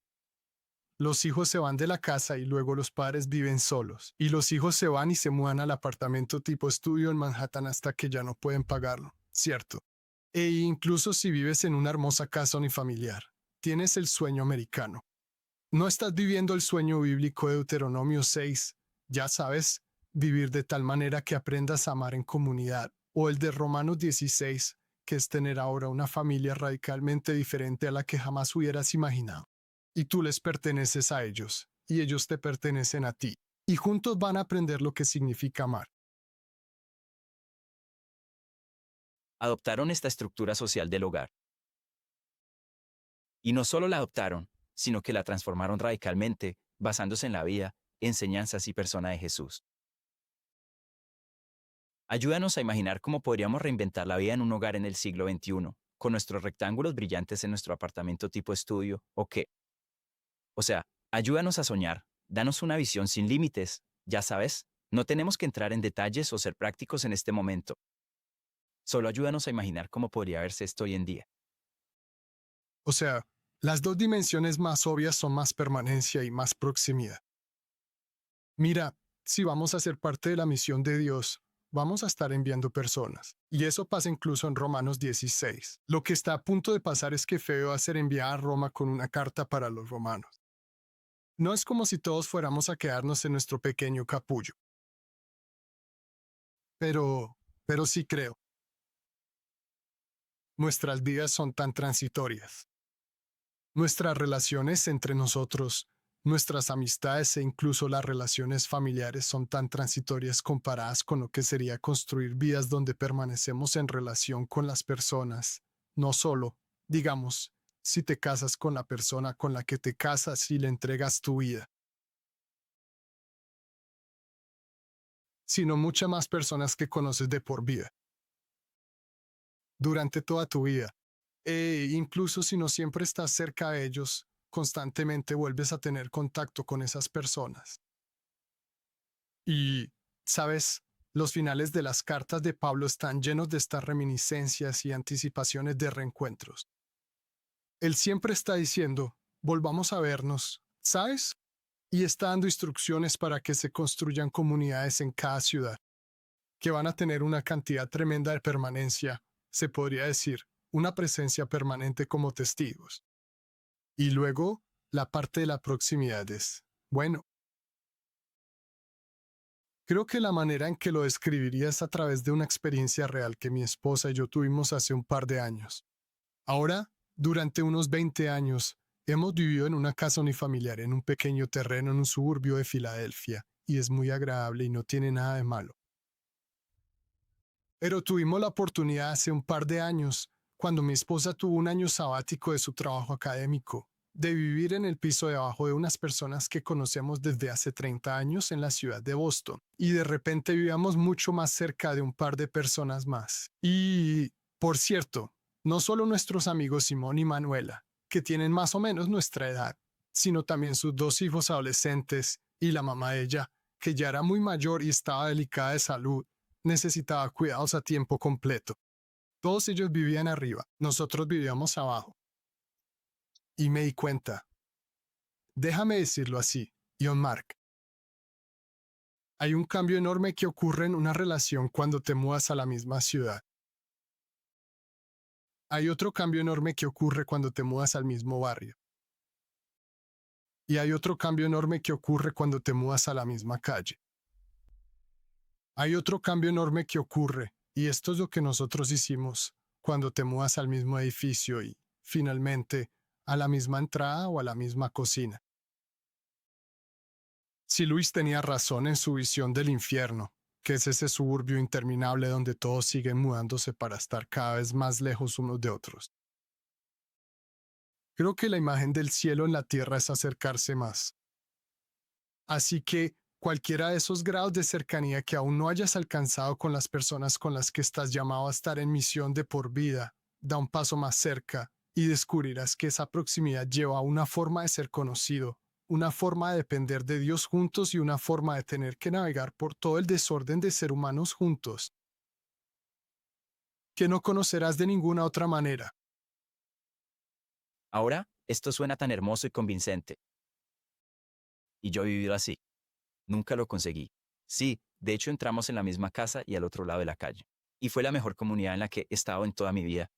Los hijos se van de la casa y luego los padres viven solos. Y los hijos se van y se mudan al apartamento tipo estudio en Manhattan hasta que ya no pueden pagarlo, ¿cierto? E incluso si vives en una hermosa casa unifamiliar, tienes el sueño americano. No estás viviendo el sueño bíblico de Deuteronomio 6, ya sabes, vivir de tal manera que aprendas a amar en comunidad, o el de Romanos 16, que es tener ahora una familia radicalmente diferente a la que jamás hubieras imaginado. Y tú les perteneces a ellos, y ellos te pertenecen a ti, y juntos van a aprender lo que significa amar. Adoptaron esta estructura social del hogar. Y no solo la adoptaron, sino que la transformaron radicalmente, basándose en la vida, enseñanzas y persona de Jesús. Ayúdanos a imaginar cómo podríamos reinventar la vida en un hogar en el siglo XXI, con nuestros rectángulos brillantes en nuestro apartamento tipo estudio, ¿o qué? O sea, ayúdanos a soñar, danos una visión sin límites, ya sabes, no tenemos que entrar en detalles o ser prácticos en este momento. Solo ayúdanos a imaginar cómo podría verse esto hoy en día. O sea, las dos dimensiones más obvias son más permanencia y más proximidad. Mira, si vamos a ser parte de la misión de Dios, vamos a estar enviando personas. Y eso pasa incluso en Romanos 16. Lo que está a punto de pasar es que Febe va a ser enviada a Roma con una carta para los romanos. No es como si todos fuéramos a quedarnos en nuestro pequeño capullo. Pero sí creo. Nuestras vidas son tan transitorias. Nuestras relaciones entre nosotros, nuestras amistades e incluso las relaciones familiares son tan transitorias comparadas con lo que sería construir vidas donde permanecemos en relación con las personas. No solo, digamos, si te casas con la persona con la que te casas y le entregas tu vida, sino muchas más personas que conoces de por vida. Durante toda tu vida. E incluso si no siempre estás cerca de ellos, constantemente vuelves a tener contacto con esas personas. Y, ¿sabes? Los finales de las cartas de Pablo están llenos de estas reminiscencias y anticipaciones de reencuentros. Él siempre está diciendo, volvamos a vernos, ¿sabes? Y está dando instrucciones para que se construyan comunidades en cada ciudad, que van a tener una cantidad tremenda de permanencia, se podría decir, una presencia permanente como testigos. Y luego, la parte de la proximidad es, bueno, creo que la manera en que lo describiría es a través de una experiencia real que mi esposa y yo tuvimos hace un par de años. Ahora, durante unos 20 años, hemos vivido en una casa unifamiliar en un pequeño terreno en un suburbio de Filadelfia, y es muy agradable y no tiene nada de malo. Pero tuvimos la oportunidad hace un par de años, cuando mi esposa tuvo un año sabático de su trabajo académico, de vivir en el piso de abajo de unas personas que conocemos desde hace 30 años en la ciudad de Boston, y de repente vivíamos mucho más cerca de un par de personas más. Y, por cierto, no solo nuestros amigos Simón y Manuela, que tienen más o menos nuestra edad, sino también sus dos hijos adolescentes y la mamá de ella, que ya era muy mayor y estaba delicada de salud, necesitaba cuidados a tiempo completo. Todos ellos vivían arriba, nosotros vivíamos abajo. Y me di cuenta, déjame decirlo así, John Mark. Hay un cambio enorme que ocurre en una relación cuando te mudas a la misma ciudad. Hay otro cambio enorme que ocurre cuando te mudas al mismo barrio. Y hay otro cambio enorme que ocurre cuando te mudas a la misma calle. Hay otro cambio enorme que ocurre, y esto es lo que nosotros hicimos, cuando te mudas al mismo edificio y, finalmente, a la misma entrada o a la misma cocina. Si Luis tenía razón en su visión del infierno, que es ese suburbio interminable donde todos siguen mudándose para estar cada vez más lejos unos de otros. Creo que la imagen del cielo en la tierra es acercarse más. Así que cualquiera de esos grados de cercanía que aún no hayas alcanzado con las personas con las que estás llamado a estar en misión de por vida, da un paso más cerca y descubrirás que esa proximidad lleva a una forma de ser conocido, una forma de depender de Dios juntos y una forma de tener que navegar por todo el desorden de ser humanos juntos, que no conocerás de ninguna otra manera. Ahora, esto suena tan hermoso y convincente. Y yo he vivido así. Nunca lo conseguí. Sí, de hecho entramos en la misma casa y al otro lado de la calle. Y fue la mejor comunidad en la que he estado en toda mi vida.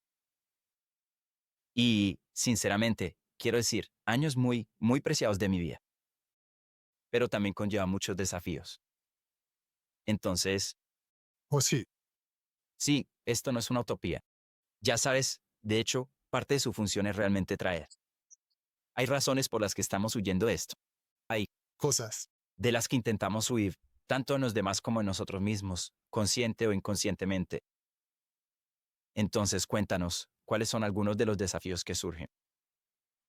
Y, sinceramente, quiero decir, años muy, muy preciados de mi vida. Pero también conlleva muchos desafíos. Entonces, ¿O sí? sí, esto no es una utopía. Ya sabes, de hecho, parte de su función es realmente traer. Hay razones por las que estamos huyendo de esto. Hay Cosas. de las que intentamos huir, tanto en los demás como en nosotros mismos, consciente o inconscientemente. Entonces, cuéntanos, ¿cuáles son algunos de los desafíos que surgen?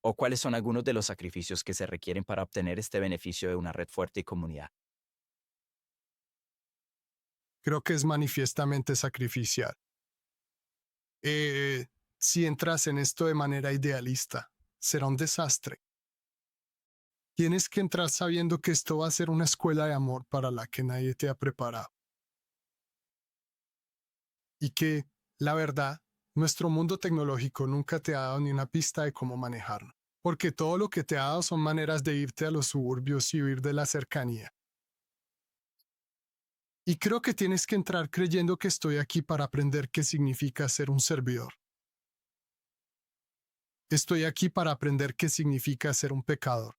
¿O cuáles son algunos de los sacrificios que se requieren para obtener este beneficio de una red fuerte y comunidad? Creo que es manifiestamente sacrificial. Si entras en esto de manera idealista, será un desastre. Tienes que entrar sabiendo que esto va a ser una escuela de amor para la que nadie te ha preparado. Y que, la verdad, nuestro mundo tecnológico nunca te ha dado ni una pista de cómo manejarlo. Porque todo lo que te ha dado son maneras de irte a los suburbios y huir de la cercanía. Y creo que tienes que entrar creyendo que estoy aquí para aprender qué significa ser un servidor. Estoy aquí para aprender qué significa ser un pecador.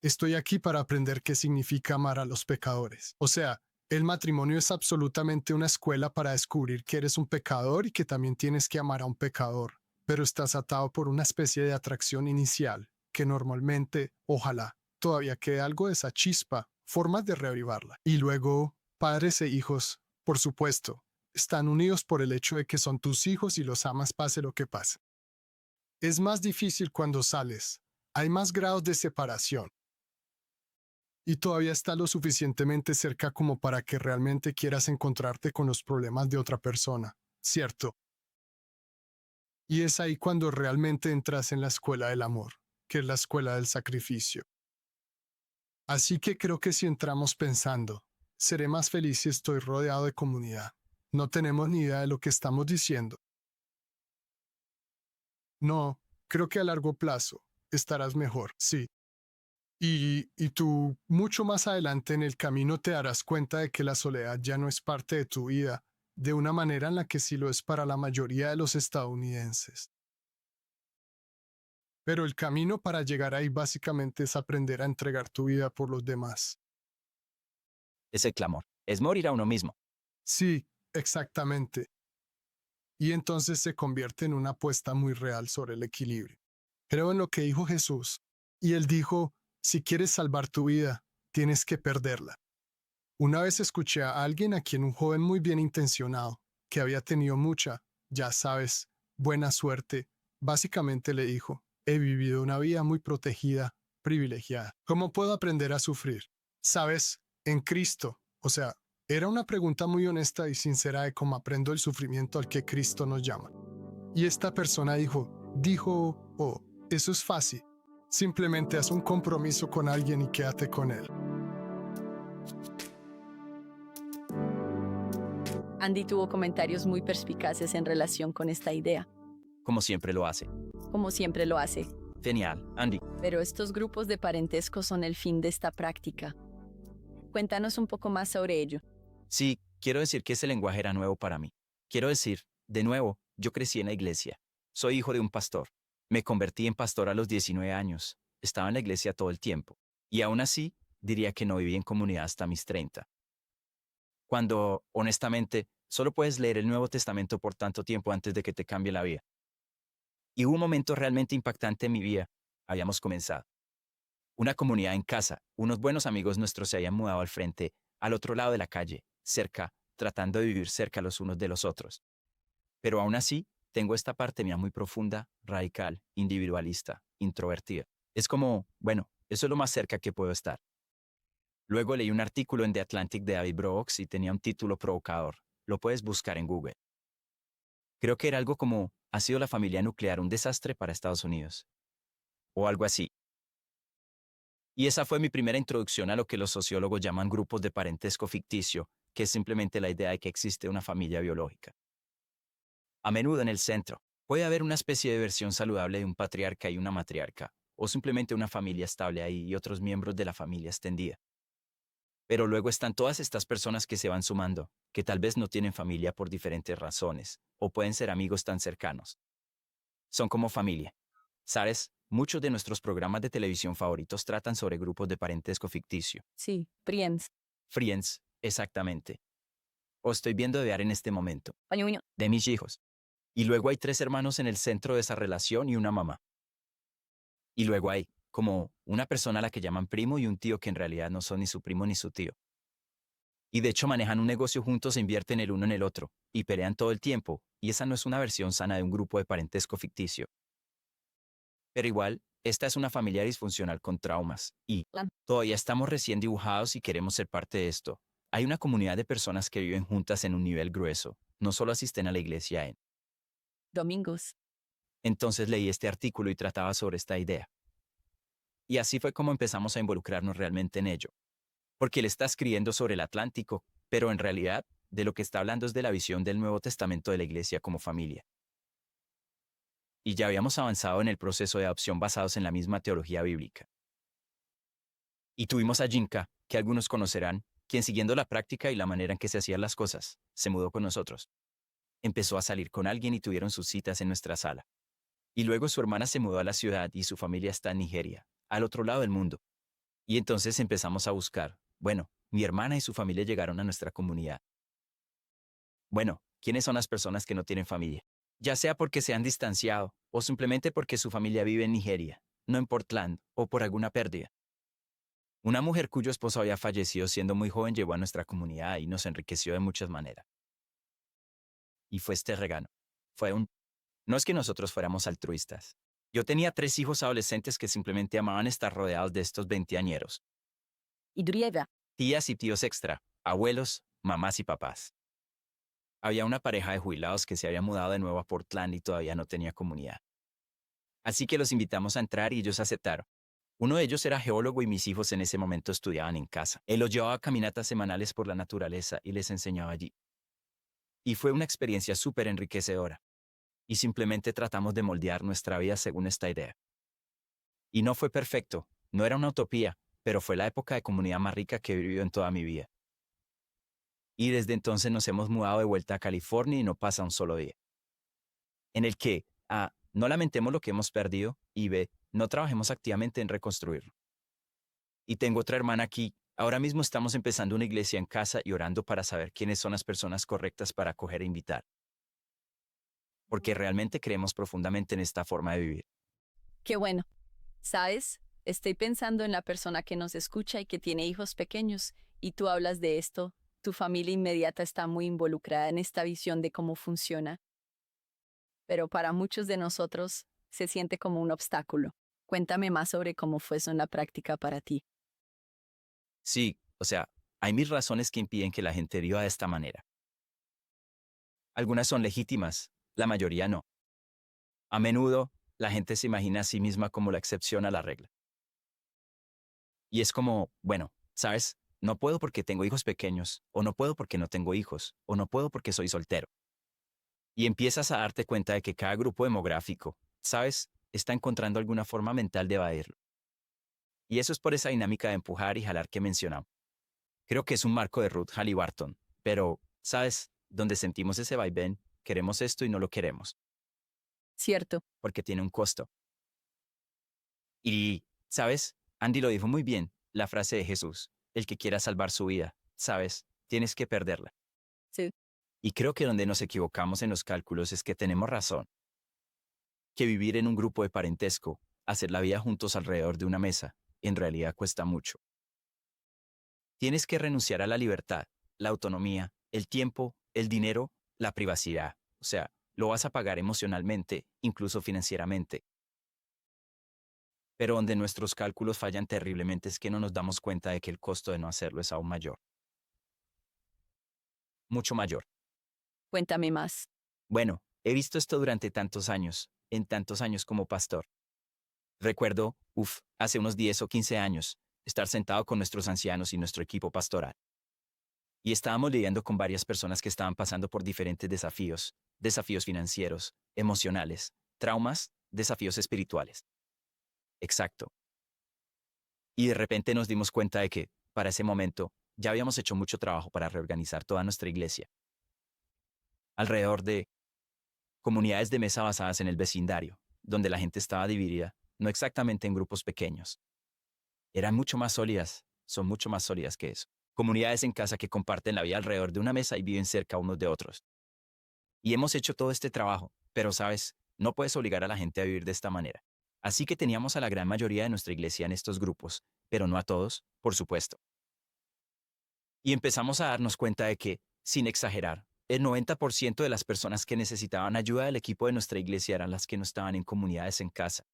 Estoy aquí para aprender qué significa amar a los pecadores. O sea, el matrimonio es absolutamente una escuela para descubrir que eres un pecador y que también tienes que amar a un pecador, pero estás atado por una especie de atracción inicial, que normalmente, ojalá, todavía quede algo de esa chispa, formas de reavivarla. Y luego, padres e hijos, por supuesto, están unidos por el hecho de que son tus hijos y los amas pase lo que pase. Es más difícil cuando sales. Hay más grados de separación. Y todavía está lo suficientemente cerca como para que realmente quieras encontrarte con los problemas de otra persona, ¿cierto? Y es ahí cuando realmente entras en la escuela del amor, que es la escuela del sacrificio. Así que creo que si entramos pensando, seré más feliz si estoy rodeado de comunidad. No tenemos ni idea de lo que estamos diciendo. No, creo que a largo plazo estarás mejor, sí. Y tú, mucho más adelante en el camino te darás cuenta de que la soledad ya no es parte de tu vida, de una manera en la que sí lo es para la mayoría de los estadounidenses. Pero el camino para llegar ahí básicamente es aprender a entregar tu vida por los demás. Es el clamor. Es morir a uno mismo. Sí, exactamente. Y entonces se convierte en una apuesta muy real sobre el equilibrio. Creo en lo que dijo Jesús. Y él dijo, si quieres salvar tu vida, tienes que perderla. Una vez escuché a alguien a quien un joven muy bien intencionado, que había tenido mucha, ya sabes, buena suerte, básicamente le dijo, he vivido una vida muy protegida, privilegiada. ¿Cómo puedo aprender a sufrir? Sabes, en Cristo. O sea, era una pregunta muy honesta y sincera de cómo aprendo el sufrimiento al que Cristo nos llama. Y esta persona dijo, oh, eso es fácil. Simplemente haz un compromiso con alguien y quédate con él. Andy tuvo comentarios muy perspicaces en relación con esta idea. Como siempre lo hace. Como siempre lo hace. Genial, Andy. Pero estos grupos de parentesco son el fin de esta práctica. Cuéntanos un poco más sobre ello. Sí, quiero decir que ese lenguaje era nuevo para mí. Quiero decir, de nuevo, yo crecí en la iglesia. Soy hijo de un pastor. Me convertí en pastor a los 19 años. Estaba en la iglesia todo el tiempo. Y aún así, diría que no viví en comunidad hasta mis 30. Cuando, honestamente, solo puedes leer el Nuevo Testamento por tanto tiempo antes de que te cambie la vida. Y hubo un momento realmente impactante en mi vida. Habíamos comenzado. Una comunidad en casa. Unos buenos amigos nuestros se habían mudado al frente, al otro lado de la calle, cerca, tratando de vivir cerca los unos de los otros. Pero aún así, tengo esta parte mía muy profunda, radical, individualista, introvertida. Es como, bueno, eso es lo más cerca que puedo estar. Luego leí un artículo en The Atlantic de David Brooks y tenía un título provocador. Lo puedes buscar en Google. Creo que era algo como, ¿ha sido la familia nuclear un desastre para Estados Unidos? O algo así. Y esa fue mi primera introducción a lo que los sociólogos llaman grupos de parentesco ficticio, que es simplemente la idea de que existe una familia biológica. A menudo en el centro, puede haber una especie de versión saludable de un patriarca y una matriarca, o simplemente una familia estable ahí y otros miembros de la familia extendida. Pero luego están todas estas personas que se van sumando, que tal vez no tienen familia por diferentes razones, o pueden ser amigos tan cercanos. Son como familia. ¿Sabes? Muchos de nuestros programas de televisión favoritos tratan sobre grupos de parentesco ficticio. Sí, Friends. Friends, exactamente. O estoy viendo de ver en este momento. De mis hijos. Y luego hay 3 hermanos en el centro de esa relación y una mamá. Y luego hay, como, una persona a la que llaman primo y un tío que en realidad no son ni su primo ni su tío. Y de hecho manejan un negocio juntos e invierten el uno en el otro, y pelean todo el tiempo, y esa no es una versión sana de un grupo de parentesco ficticio. Pero igual, esta es una familia disfuncional con traumas, y todavía estamos recién dibujados y queremos ser parte de esto. Hay una comunidad de personas que viven juntas en un nivel grueso, no solo asisten a la iglesia en domingos. Entonces leí este artículo y trataba sobre esta idea. Y así fue como empezamos a involucrarnos realmente en ello. Porque él está escribiendo sobre el Atlántico, pero en realidad, de lo que está hablando es de la visión del Nuevo Testamento de la iglesia como familia. Y ya habíamos avanzado en el proceso de adopción basados en la misma teología bíblica. Y tuvimos a Jinka, que algunos conocerán, quien siguiendo la práctica y la manera en que se hacían las cosas, se mudó con nosotros. Empezó a salir con alguien y tuvieron sus citas en nuestra sala. Y luego su hermana se mudó a la ciudad y su familia está en Nigeria, al otro lado del mundo. Y entonces empezamos a buscar. Bueno, mi hermana y su familia llegaron a nuestra comunidad. Bueno, ¿quiénes son las personas que no tienen familia? Ya sea porque se han distanciado, o simplemente porque su familia vive en Nigeria, no en Portland, o por alguna pérdida. Una mujer cuyo esposo había fallecido siendo muy joven llegó a nuestra comunidad y nos enriqueció de muchas maneras. Y fue este regalo. No es que nosotros fuéramos altruistas. Yo tenía 3 hijos adolescentes que simplemente amaban estar rodeados de estos veinteañeros. Tías y tíos extra, abuelos, mamás y papás. Había una pareja de jubilados que se había mudado de nuevo a Portland y todavía no tenía comunidad. Así que los invitamos a entrar y ellos aceptaron. Uno de ellos era geólogo y mis hijos en ese momento estudiaban en casa. Él los llevaba a caminatas semanales por la naturaleza y les enseñaba allí. Y fue una experiencia súper enriquecedora. Y simplemente tratamos de moldear nuestra vida según esta idea. Y no fue perfecto, no era una utopía, pero fue la época de comunidad más rica que he vivido en toda mi vida. Y desde entonces nos hemos mudado de vuelta a California y no pasa un solo día. En el que, A, no lamentemos lo que hemos perdido, y B, no trabajemos activamente en reconstruirlo. Y tengo otra hermana aquí. Ahora mismo estamos empezando una iglesia en casa y orando para saber quiénes son las personas correctas para acoger e invitar. Porque realmente creemos profundamente en esta forma de vivir. Qué bueno. ¿Sabes? Estoy pensando en la persona que nos escucha y que tiene hijos pequeños, y tú hablas de esto. Tu familia inmediata está muy involucrada en esta visión de cómo funciona. Pero para muchos de nosotros se siente como un obstáculo. Cuéntame más sobre cómo fue eso en la práctica para ti. Sí, hay 1000 razones que impiden que la gente viva de esta manera. Algunas son legítimas, la mayoría no. A menudo, la gente se imagina a sí misma como la excepción a la regla. Y es como, bueno, ¿sabes? No puedo porque tengo hijos pequeños, o no puedo porque no tengo hijos, o no puedo porque soy soltero. Y empiezas a darte cuenta de que cada grupo demográfico, ¿sabes?, está encontrando alguna forma mental de evadirlo. Y eso es por esa dinámica de empujar y jalar que mencionamos. Creo que es un marco de Ruth Halliburton, pero, ¿sabes?, donde sentimos ese vaivén, queremos esto y no lo queremos. Cierto. Porque tiene un costo. Y, ¿sabes? Andy lo dijo muy bien, la frase de Jesús. El que quiera salvar su vida, ¿sabes? Tienes que perderla. Sí. Y creo que donde nos equivocamos en los cálculos es que tenemos razón. Que vivir en un grupo de parentesco, hacer la vida juntos alrededor de una mesa, en realidad cuesta mucho. Tienes que renunciar a la libertad, la autonomía, el tiempo, el dinero, la privacidad. O sea, lo vas a pagar emocionalmente, incluso financieramente. Pero donde nuestros cálculos fallan terriblemente es que no nos damos cuenta de que el costo de no hacerlo es aún mayor. Mucho mayor. Cuéntame más. Bueno, he visto esto durante tantos años, en tantos años como pastor. Recuerdo, hace unos 10 o 15 años, estar sentado con nuestros ancianos y nuestro equipo pastoral. Y estábamos lidiando con varias personas que estaban pasando por diferentes desafíos financieros, emocionales, traumas, desafíos espirituales. Exacto. Y de repente nos dimos cuenta de que, para ese momento, ya habíamos hecho mucho trabajo para reorganizar toda nuestra iglesia. Alrededor de comunidades de mesa basadas en el vecindario, donde la gente estaba dividida, no exactamente en grupos pequeños. Eran mucho más sólidas, son mucho más sólidas que eso. Comunidades en casa que comparten la vida alrededor de una mesa y viven cerca unos de otros. Y hemos hecho todo este trabajo, pero sabes, no puedes obligar a la gente a vivir de esta manera. Así que teníamos a la gran mayoría de nuestra iglesia en estos grupos, pero no a todos, por supuesto. Y empezamos a darnos cuenta de que, sin exagerar, el 90% de las personas que necesitaban ayuda del equipo de nuestra iglesia eran las que no estaban en comunidades en casa.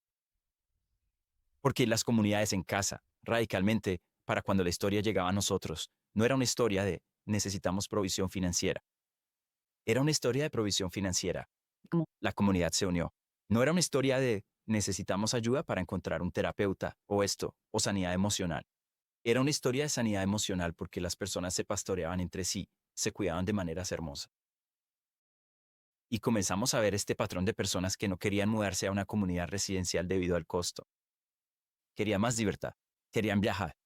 Porque las comunidades en casa, radicalmente, para cuando la historia llegaba a nosotros, no era una historia de necesitamos provisión financiera. Era una historia de provisión financiera. La comunidad se unió. No era una historia de necesitamos ayuda para encontrar un terapeuta, o sanidad emocional. Era una historia de sanidad emocional porque las personas se pastoreaban entre sí, se cuidaban de maneras hermosas. Y comenzamos a ver este patrón de personas que no querían mudarse a una comunidad residencial debido al costo. Querían más libertad, querían viajar,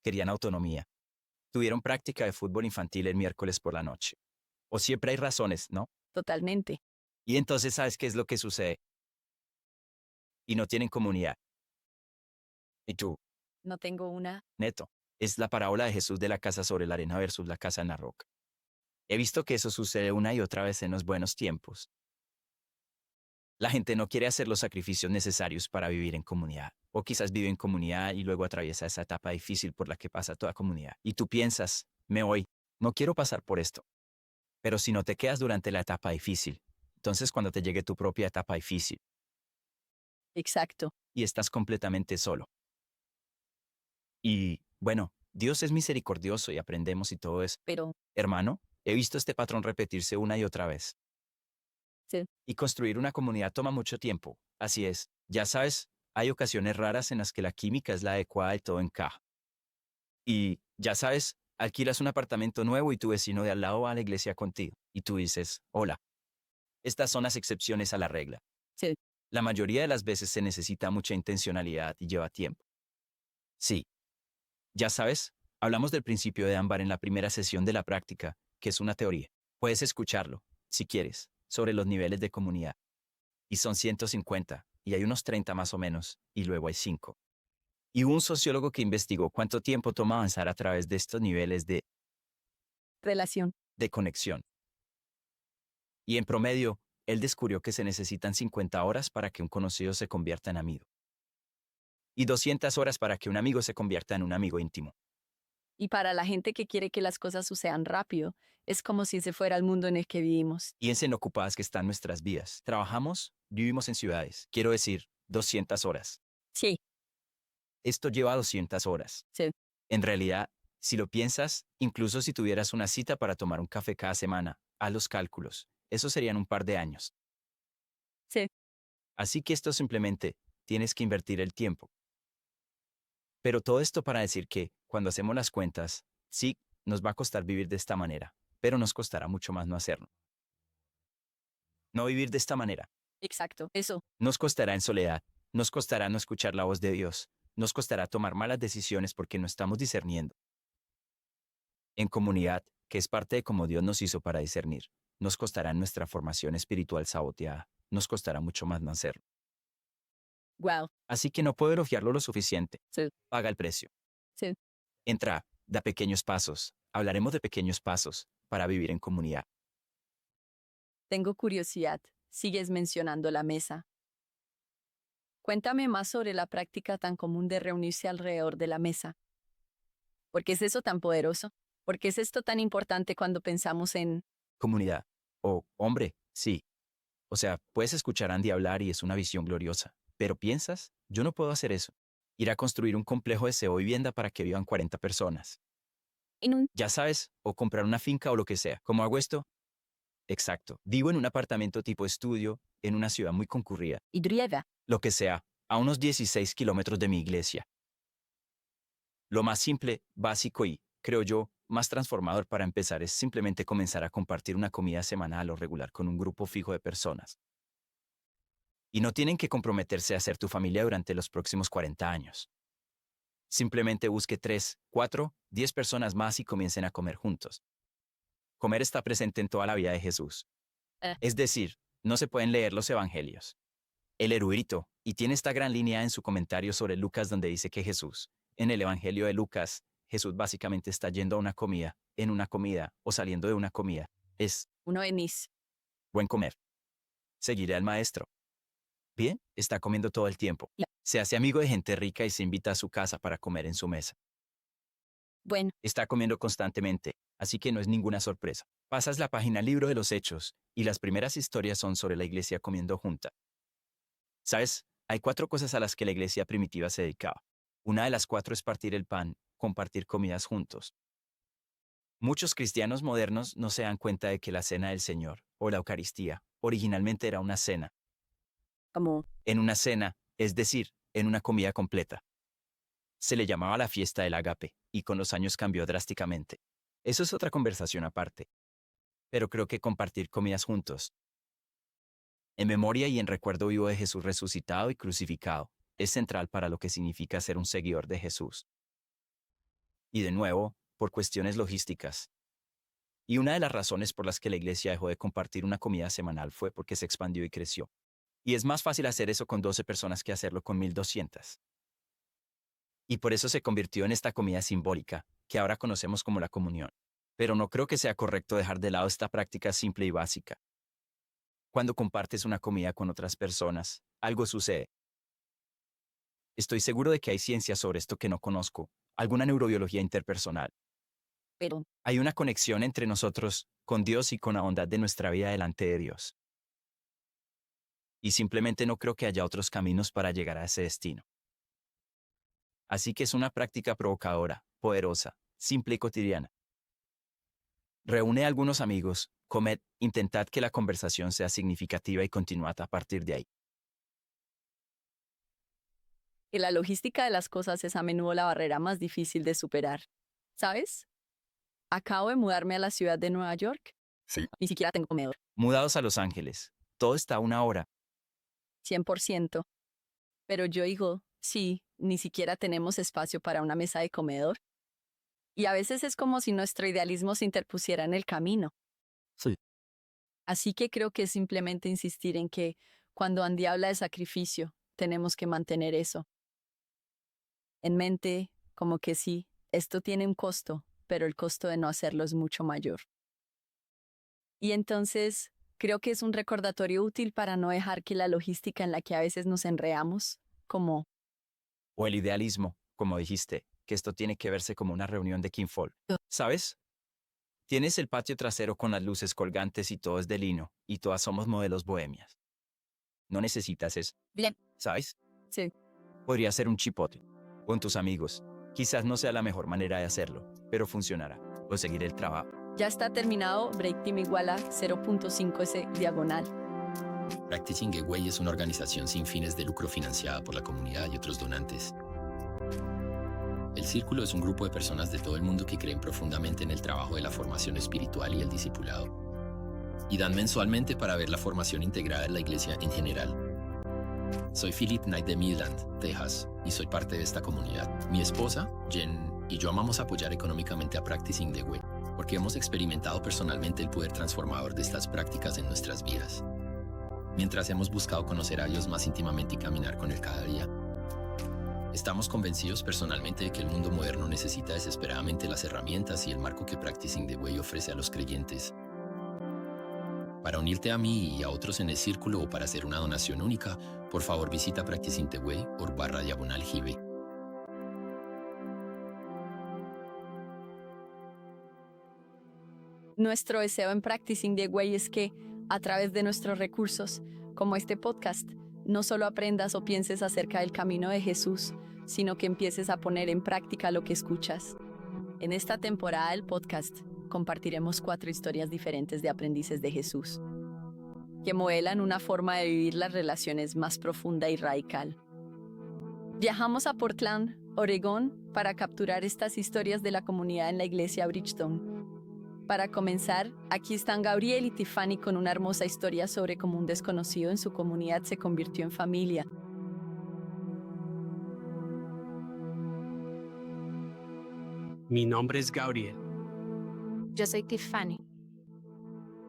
querían autonomía. Tuvieron práctica de fútbol infantil el miércoles por la noche. O siempre hay razones, ¿no? Totalmente. Y entonces, ¿sabes qué es lo que sucede? Y no tienen comunidad. ¿Y tú? No tengo una. Neto. Es la parábola de Jesús de la casa sobre la arena versus la casa en la roca. He visto que eso sucede una y otra vez en los buenos tiempos. La gente no quiere hacer los sacrificios necesarios para vivir en comunidad. O quizás vive en comunidad y luego atraviesa esa etapa difícil por la que pasa toda comunidad. Y tú piensas, me voy, no quiero pasar por esto. Pero si no te quedas durante la etapa difícil, entonces cuando te llegue tu propia etapa difícil. Exacto. Y estás completamente solo. Y, bueno, Dios es misericordioso y aprendemos y todo eso. Pero, hermano, he visto este patrón repetirse una y otra vez. Sí. Y construir una comunidad toma mucho tiempo. Así es. Ya sabes, hay ocasiones raras en las que la química es la adecuada y todo encaja. Y, ya sabes, alquilas un apartamento nuevo y tu vecino de al lado va a la iglesia contigo. Y tú dices, hola. Estas son las excepciones a la regla. Sí. La mayoría de las veces se necesita mucha intencionalidad y lleva tiempo. Sí. Ya sabes, hablamos del principio de ámbar en la primera sesión de la práctica, que es una teoría. Puedes escucharlo, si quieres, sobre los niveles de comunidad. Y son 150, y hay unos 30 más o menos, y luego hay 5. Y hubo un sociólogo que investigó cuánto tiempo toma avanzar a través de estos niveles de relación. De conexión. Y en promedio, él descubrió que se necesitan 50 horas para que un conocido se convierta en amigo. Y 200 horas para que un amigo se convierta en un amigo íntimo. Y para la gente que quiere que las cosas sucedan rápido, es como si se fuera el mundo en el que vivimos. Piensen en lo ocupadas que están nuestras vidas. Trabajamos, vivimos en ciudades. Quiero decir, 200 horas. Sí. Esto lleva 200 horas. Sí. En realidad, si lo piensas, incluso si tuvieras una cita para tomar un café cada semana, haz los cálculos. Eso serían un par de años. Sí. Así que esto simplemente, tienes que invertir el tiempo. Pero todo esto para decir que, cuando hacemos las cuentas, sí, nos va a costar vivir de esta manera, pero nos costará mucho más no hacerlo. No vivir de esta manera. Exacto, eso. Nos costará en soledad, nos costará no escuchar la voz de Dios, nos costará tomar malas decisiones porque no estamos discerniendo. En comunidad, que es parte de cómo Dios nos hizo para discernir, nos costará nuestra formación espiritual saboteada, nos costará mucho más no hacerlo. Wow. Así que no puedo elogiarlo lo suficiente. Sí. Paga el precio. Sí. Entra, da pequeños pasos. Hablaremos de pequeños pasos para vivir en comunidad. Tengo curiosidad. Sigues mencionando la mesa. Cuéntame más sobre la práctica tan común de reunirse alrededor de la mesa. ¿Por qué es eso tan poderoso? ¿Por qué es esto tan importante cuando pensamos en... Comunidad. Oh, hombre, sí. O sea, puedes escuchar a Andy hablar y es una visión gloriosa. Pero piensas, yo no puedo hacer eso. Ir a construir un complejo de SEO vivienda para que vivan 40 personas. Ya sabes, o comprar una finca o lo que sea. ¿Cómo hago esto? Exacto. Vivo en un apartamento tipo estudio, en una ciudad muy concurrida. Lo que sea, a unos 16 kilómetros de mi iglesia. Lo más simple, básico y, creo yo, más transformador para empezar es simplemente comenzar a compartir una comida semanal o regular con un grupo fijo de personas. Y no tienen que comprometerse a ser tu familia durante los próximos 40 años. Simplemente busque 3, 4, 10 personas más y comiencen a comer juntos. Comer está presente en toda la vida de Jesús. Es decir, no se pueden leer los evangelios. El erudito, y tiene esta gran línea en su comentario sobre Lucas donde dice que Jesús, en el evangelio de Lucas, Jesús básicamente está yendo a una comida, en una comida, o saliendo de una comida. Es Uno venís. buen comer. Seguiré al maestro. Bien, está comiendo todo el tiempo. Se hace amigo de gente rica y se invita a su casa para comer en su mesa. Bueno, Está comiendo constantemente, así que no es ninguna sorpresa. Pasas la página al libro de los Hechos, y las primeras historias son sobre la iglesia comiendo junta. ¿Sabes? Hay 4 cosas a las que la iglesia primitiva se dedicaba. Una de las 4 es partir el pan, compartir comidas juntos. Muchos cristianos modernos no se dan cuenta de que la cena del Señor, o la Eucaristía, originalmente era una cena. como... En una cena, es decir, en una comida completa. Se le llamaba la fiesta del agape, y con los años cambió drásticamente. Eso es otra conversación aparte. Pero creo que compartir comidas juntos, en memoria y en recuerdo vivo de Jesús resucitado y crucificado, es central para lo que significa ser un seguidor de Jesús. Y de nuevo, por cuestiones logísticas. Y una de las razones por las que la iglesia dejó de compartir una comida semanal fue porque se expandió y creció. Y es más fácil hacer eso con 12 personas que hacerlo con 1200. Y por eso se convirtió en esta comida simbólica, que ahora conocemos como la comunión. Pero no creo que sea correcto dejar de lado esta práctica simple y básica. Cuando compartes una comida con otras personas, algo sucede. Estoy seguro de que hay ciencia sobre esto que no conozco, alguna neurobiología interpersonal. Pero... Hay una conexión entre nosotros, con Dios y con la bondad de nuestra vida delante de Dios. Y simplemente no creo que haya otros caminos para llegar a ese destino. Así que es una práctica provocadora, poderosa, simple y cotidiana. Reúne a algunos amigos, comed, intentad que la conversación sea significativa y continuad a partir de ahí. Y la logística de las cosas es a menudo la barrera más difícil de superar. ¿Sabes? Acabo de mudarme a la ciudad de Nueva York. Sí. Ni siquiera tengo comedor. Mudados a Los Ángeles. Todo está a 1 hora. 100%. Pero yo digo, sí, ni siquiera tenemos espacio para una mesa de comedor. Y a veces es como si nuestro idealismo se interpusiera en el camino. Sí. Así que creo que es simplemente insistir en que, cuando Andy habla de sacrificio, tenemos que mantener eso en mente, como que sí, esto tiene un costo, pero el costo de no hacerlo es mucho mayor. Y entonces, creo que es un recordatorio útil para no dejar que la logística en la que a veces nos enredamos, como... O el idealismo, como dijiste, que esto tiene que verse como una reunión de kinfolk. ¿Sabes? Tienes el patio trasero con las luces colgantes y todo es de lino, y todas somos modelos bohemias. No necesitas eso. Bien. ¿Sabes? Sí. Podría ser un chipotle. Con tus amigos. Quizás no sea la mejor manera de hacerlo, pero funcionará. O seguir el trabajo. Ya está terminado, Break Team igual a 0.5S diagonal. Practicing Gateway es una organización sin fines de lucro financiada por la comunidad y otros donantes. El Círculo es un grupo de personas de todo el mundo que creen profundamente en el trabajo de la formación espiritual y el discipulado. Y dan mensualmente para ver la formación integrada en la iglesia en general. Soy Philip Knight de Midland, Texas, y soy parte de esta comunidad. Mi esposa, Jen, y yo amamos apoyar económicamente a Practicing the Way, porque hemos experimentado personalmente el poder transformador de estas prácticas en nuestras vidas. Mientras hemos buscado conocer a Dios más íntimamente y caminar con Él cada día. Estamos convencidos personalmente de que el mundo moderno necesita desesperadamente las herramientas y el marco que Practicing the Way ofrece a los creyentes. Para unirte a mí y a otros en el círculo o para hacer una donación única, por favor visita practicingtheway.org/give. Nuestro deseo en Practicing the Way es que, a través de nuestros recursos, como este podcast, no solo aprendas o pienses acerca del camino de Jesús, sino que empieces a poner en práctica lo que escuchas. En esta temporada del podcast, compartiremos 4 historias diferentes de aprendices de Jesús, que modelan una forma de vivir las relaciones más profunda y radical. Viajamos a Portland, Oregón, para capturar estas historias de la comunidad en la iglesia Bridgestone. Para comenzar, aquí están Gabriel y Tiffany con una hermosa historia sobre cómo un desconocido en su comunidad se convirtió en familia. Mi nombre es Gabriel. Yo soy Tiffany.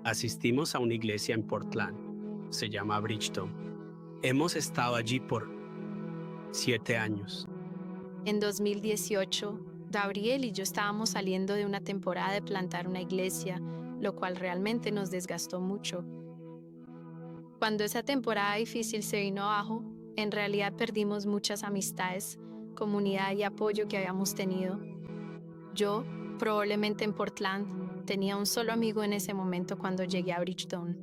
Asistimos a una iglesia en Portland. Se llama Bridgestone. Hemos estado allí por 7 años. En 2018, Gabriel y yo estábamos saliendo de una temporada de plantar una iglesia, lo cual realmente nos desgastó mucho. Cuando esa temporada difícil se vino abajo, en realidad perdimos muchas amistades, comunidad y apoyo que habíamos tenido. Yo, probablemente en Portland, tenía un solo amigo en ese momento cuando llegué a Bridgestone.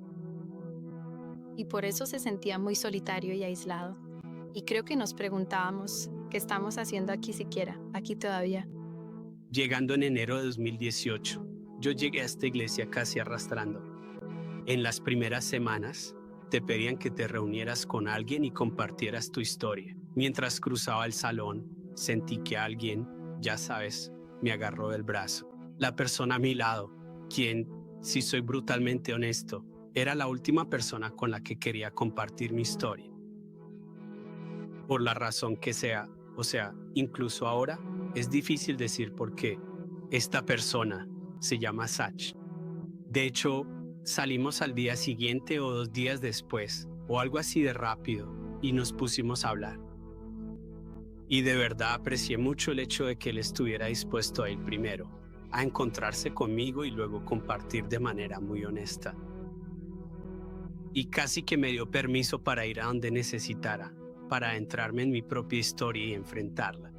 Y por eso se sentía muy solitario y aislado. Y creo que nos preguntábamos, ¿qué estamos haciendo aquí siquiera, aquí todavía? Llegando en enero de 2018, yo llegué a esta iglesia casi arrastrando. En las primeras semanas, te pedían que te reunieras con alguien y compartieras tu historia. Mientras cruzaba el salón, sentí que alguien, ya sabes, me agarró del brazo. La persona a mi lado, quien, si soy brutalmente honesto, era la última persona con la que quería compartir mi historia. Por la razón que sea, incluso ahora, es difícil decir por qué. Esta persona se llama Sach. De hecho, salimos al día siguiente o 2 días después, o algo así de rápido, y nos pusimos a hablar. Y de verdad aprecié mucho el hecho de que él estuviera dispuesto a ir primero, a encontrarse conmigo y luego compartir de manera muy honesta. Y casi que me dio permiso para ir a donde necesitara, para adentrarme en mi propia historia y enfrentarla.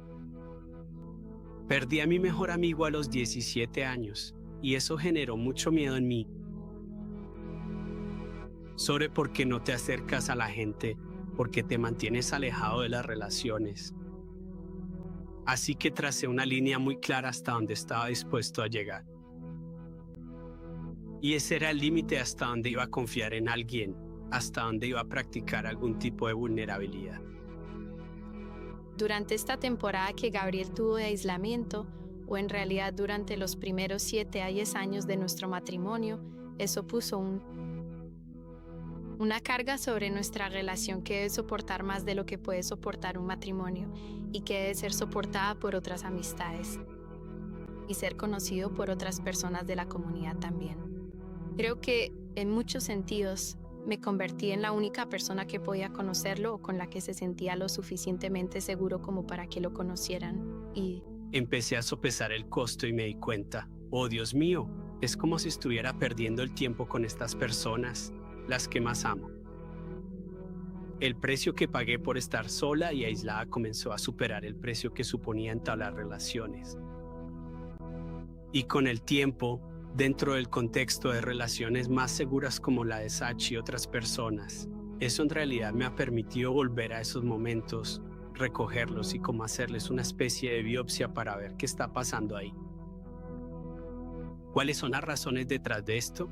Perdí a mi mejor amigo a los 17 años y eso generó mucho miedo en mí. Sobre por qué no te acercas a la gente, porque te mantienes alejado de las relaciones. Así que tracé una línea muy clara hasta donde estaba dispuesto a llegar. Y ese era el límite hasta donde iba a confiar en alguien, hasta donde iba a practicar algún tipo de vulnerabilidad. Durante esta temporada que Gabriel tuvo de aislamiento, o en realidad durante los primeros 7 a 10 años de nuestro matrimonio, eso puso una carga sobre nuestra relación que debe soportar más de lo que puede soportar un matrimonio y que debe ser soportada por otras amistades y ser conocido por otras personas de la comunidad también. Creo que, en muchos sentidos, me convertí en la única persona que podía conocerlo o con la que se sentía lo suficientemente seguro como para que lo conocieran. Y empecé a sopesar el costo y me di cuenta, oh Dios mío, es como si estuviera perdiendo el tiempo con estas personas, las que más amo. El precio que pagué por estar sola y aislada comenzó a superar el precio que suponía entablar relaciones. Y con el tiempo, dentro del contexto de relaciones más seguras como la de Sach y otras personas, eso en realidad me ha permitido volver a esos momentos, recogerlos y como hacerles una especie de biopsia para ver qué está pasando ahí. ¿Cuáles son las razones detrás de esto?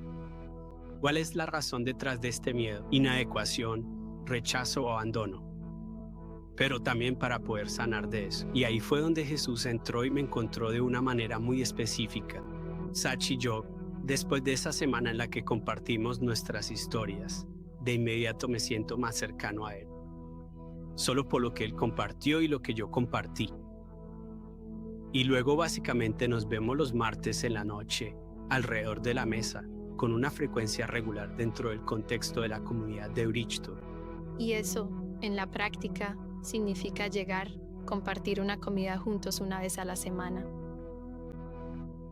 ¿Cuál es la razón detrás de este miedo, inadecuación, rechazo o abandono? Pero también para poder sanar de eso. Y ahí fue donde Jesús entró y me encontró de una manera muy específica. Sach y yo, después de esa semana en la que compartimos nuestras historias, de inmediato me siento más cercano a él. Solo por lo que él compartió y lo que yo compartí. Y luego básicamente nos vemos los martes en la noche, alrededor de la mesa, con una frecuencia regular dentro del contexto de la comunidad de Bridgestone. Y eso, en la práctica, significa llegar, compartir una comida juntos una vez a la semana.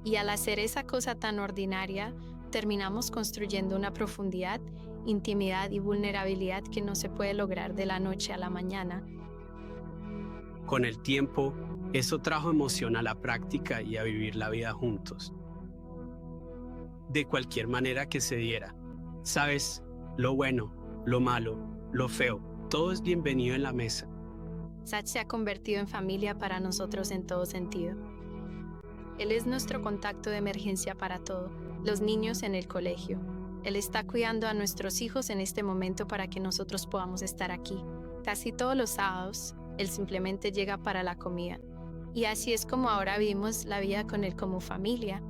Y al hacer esa cosa tan ordinaria, terminamos construyendo una profundidad, intimidad y vulnerabilidad que no se puede lograr de la noche a la mañana. Con el tiempo, eso trajo emoción a la práctica y a vivir la vida juntos. De cualquier manera que se diera, sabes, lo bueno, lo malo, lo feo, todo es bienvenido en la mesa. Sach se ha convertido en familia para nosotros en todo sentido. Él es nuestro contacto de emergencia para todo, los niños en el colegio. Él está cuidando a nuestros hijos en este momento para que nosotros podamos estar aquí. Casi todos los sábados, Él simplemente llega para la comida. Y así es como ahora vivimos la vida con Él como familia.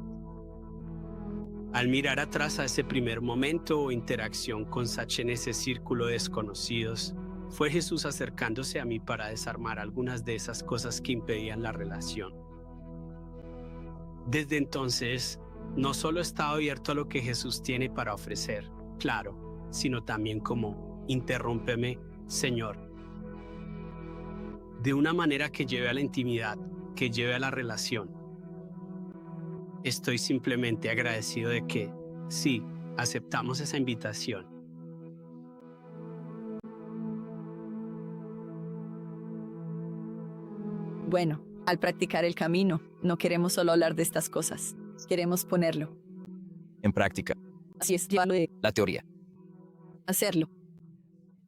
Al mirar atrás a ese primer momento o interacción con Sach en ese círculo de desconocidos, fue Jesús acercándose a mí para desarmar algunas de esas cosas que impedían la relación. Desde entonces, no solo he estado abierto a lo que Jesús tiene para ofrecer, claro, sino también como, interrúmpeme, Señor. De una manera que lleve a la intimidad, que lleve a la relación. Estoy simplemente agradecido de que, sí, aceptamos esa invitación. Bueno, al practicar el camino, no queremos solo hablar de estas cosas. Queremos ponerlo en práctica. Así es, llevarlo de La teoría. hacerlo.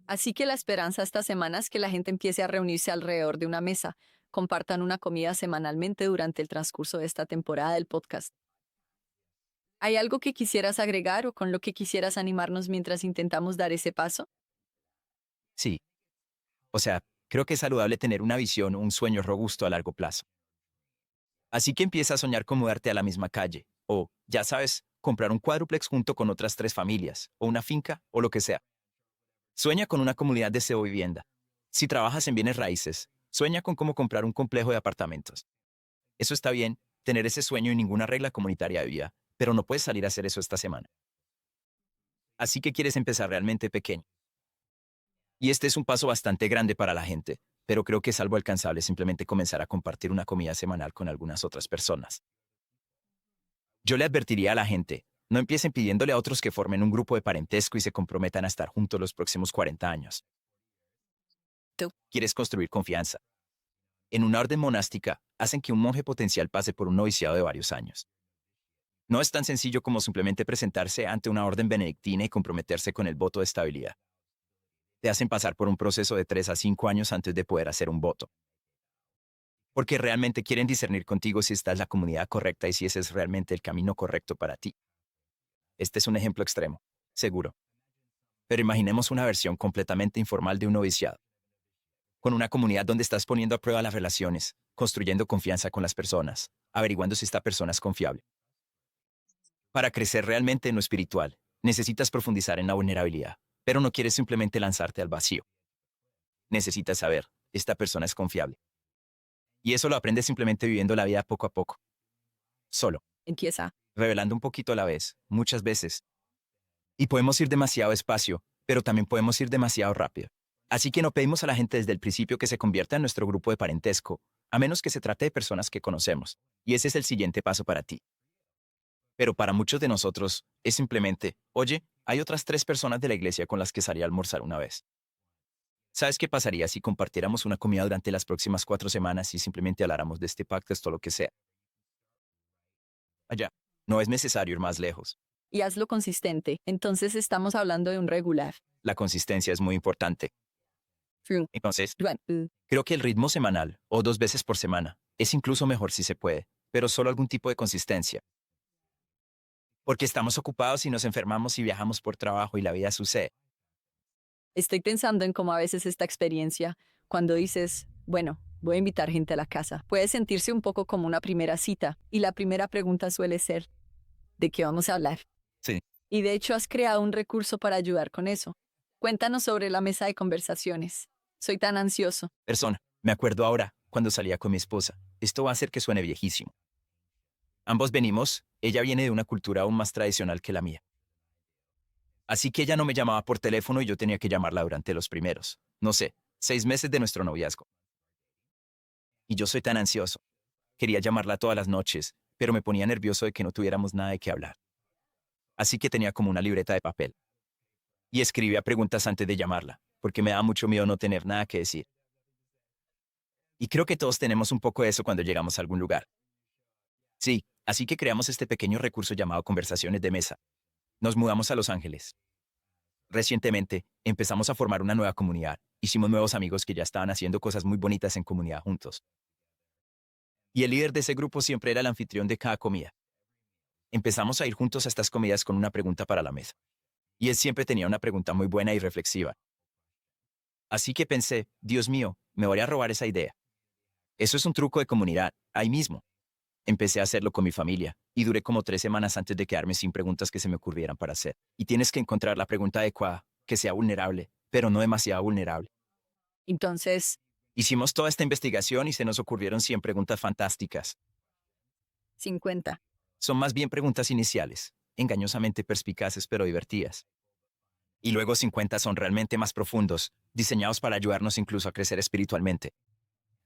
Así que la esperanza esta semana es que la gente empiece a reunirse alrededor de una mesa, compartan una comida semanalmente durante el transcurso de esta temporada del podcast. ¿Hay algo que quisieras agregar o con lo que quisieras animarnos mientras intentamos dar ese paso? Sí. O sea, creo que es saludable tener una visión o un sueño robusto a largo plazo. Así que empieza a soñar con mudarte a la misma calle, o, ya sabes, comprar un cuádruplex junto con otras 3 familias, o una finca, o lo que sea. Sueña con una comunidad de SEO vivienda. Si trabajas en bienes raíces, sueña con cómo comprar un complejo de apartamentos. Eso está bien, tener ese sueño y ninguna regla comunitaria de vida, pero no puedes salir a hacer eso esta semana. Así que quieres empezar realmente pequeño. Y este es un paso bastante grande para la gente, pero creo que es algo alcanzable simplemente comenzar a compartir una comida semanal con algunas otras personas. Yo le advertiría a la gente, no empiecen pidiéndole a otros que formen un grupo de parentesco y se comprometan a estar juntos los próximos 40 años. Tú quieres construir confianza. En una orden monástica, hacen que un monje potencial pase por un noviciado de varios años. No es tan sencillo como simplemente presentarse ante una orden benedictina y comprometerse con el voto de estabilidad. Te hacen pasar por un proceso de 3 a 5 años antes de poder hacer un voto. Porque realmente quieren discernir contigo si esta es la comunidad correcta y si ese es realmente el camino correcto para ti. Este es un ejemplo extremo, seguro. Pero imaginemos una versión completamente informal de un noviciado. Con una comunidad donde estás poniendo a prueba las relaciones, construyendo confianza con las personas, averiguando si esta persona es confiable. Para crecer realmente en lo espiritual, necesitas profundizar en la vulnerabilidad, pero no quieres simplemente lanzarte al vacío. Necesitas saber, esta persona es confiable. Y eso lo aprendes simplemente viviendo la vida poco a poco. Solo. Empieza. Revelando un poquito a la vez, muchas veces. Y podemos ir demasiado despacio, pero también podemos ir demasiado rápido. Así que no pedimos a la gente desde el principio que se convierta en nuestro grupo de parentesco, a menos que se trate de personas que conocemos. Y ese es el siguiente paso para ti. Pero para muchos de nosotros, es simplemente, oye, hay otras 3 personas de la iglesia con las que salí a almorzar una vez. ¿Sabes qué pasaría si compartiéramos una comida durante las próximas 4 semanas y simplemente habláramos de este pacto, esto lo que sea? Allá. No es necesario ir más lejos. Y hazlo consistente. Entonces estamos hablando de un regular. La consistencia es muy importante. Entonces, creo que el ritmo semanal, o 2 veces por semana, es incluso mejor si se puede, pero solo algún tipo de consistencia. Porque estamos ocupados y nos enfermamos y viajamos por trabajo y la vida sucede. Estoy pensando en cómo a veces esta experiencia, cuando dices, bueno, voy a invitar gente a la casa, puede sentirse un poco como una primera cita, y la primera pregunta suele ser, ¿de qué vamos a hablar? Sí. Y de hecho has creado un recurso para ayudar con eso. Cuéntanos sobre la mesa de conversaciones. Soy tan ansioso. Me acuerdo ahora, cuando salía con mi esposa. Esto va a hacer que suene viejísimo. Ambos venimos, ella viene de una cultura aún más tradicional que la mía. Así que ella no me llamaba por teléfono y yo tenía que llamarla durante los primeros, 6 meses de nuestro noviazgo. Y yo soy tan ansioso. Quería llamarla todas las noches, pero me ponía nervioso de que no tuviéramos nada de qué hablar. Así que tenía como una libreta de papel. Y escribía preguntas antes de llamarla, porque me da mucho miedo no tener nada que decir. Y creo que todos tenemos un poco de eso cuando llegamos a algún lugar. Sí, así que creamos este pequeño recurso llamado Conversaciones de Mesa. Nos mudamos a Los Ángeles. Recientemente, empezamos a formar una nueva comunidad. Hicimos nuevos amigos que ya estaban haciendo cosas muy bonitas en comunidad juntos. Y el líder de ese grupo siempre era el anfitrión de cada comida. Empezamos a ir juntos a estas comidas con una pregunta para la mesa. Y él siempre tenía una pregunta muy buena y reflexiva. Así que pensé, Dios mío, me voy a robar esa idea. Eso es un truco de comunidad, ahí mismo. Empecé a hacerlo con mi familia, y duré como 3 semanas antes de quedarme sin preguntas que se me ocurrieran para hacer. Y tienes que encontrar la pregunta adecuada, que sea vulnerable, pero no demasiado vulnerable. Entonces, hicimos toda esta investigación y se nos ocurrieron 100 preguntas fantásticas. 50. Son más bien preguntas iniciales, engañosamente perspicaces pero divertidas. Y luego 50 son realmente más profundos, diseñados para ayudarnos incluso a crecer espiritualmente.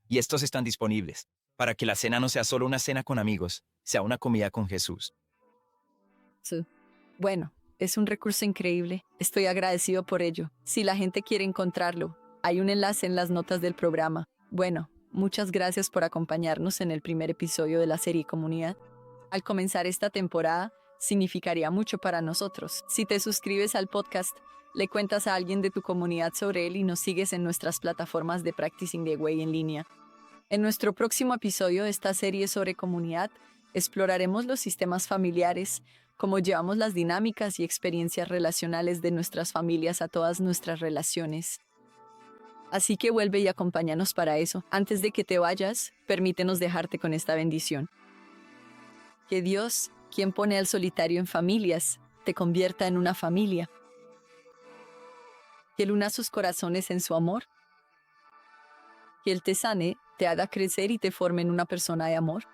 Y estos están disponibles, para que la cena no sea solo una cena con amigos, sea una comida con Jesús. Sí. Bueno, es un recurso increíble. Estoy agradecido por ello. Si la gente quiere encontrarlo, hay un enlace en las notas del programa. Bueno, muchas gracias por acompañarnos en el primer episodio de la serie Comunidad. Al comenzar esta temporada, significaría mucho para nosotros. Si te suscribes al podcast, le cuentas a alguien de tu comunidad sobre él y nos sigues en nuestras plataformas de Practicing the Way en línea. En nuestro próximo episodio de esta serie sobre comunidad, exploraremos los sistemas familiares, cómo llevamos las dinámicas y experiencias relacionales de nuestras familias a todas nuestras relaciones. Así que vuelve y acompáñanos para eso. Antes de que te vayas, permítenos dejarte con esta bendición. Que Dios, quien pone al solitario en familias, te convierta en una familia. Que Él una sus corazones en su amor. Que Él te sane, te haga crecer y te forme en una persona de amor.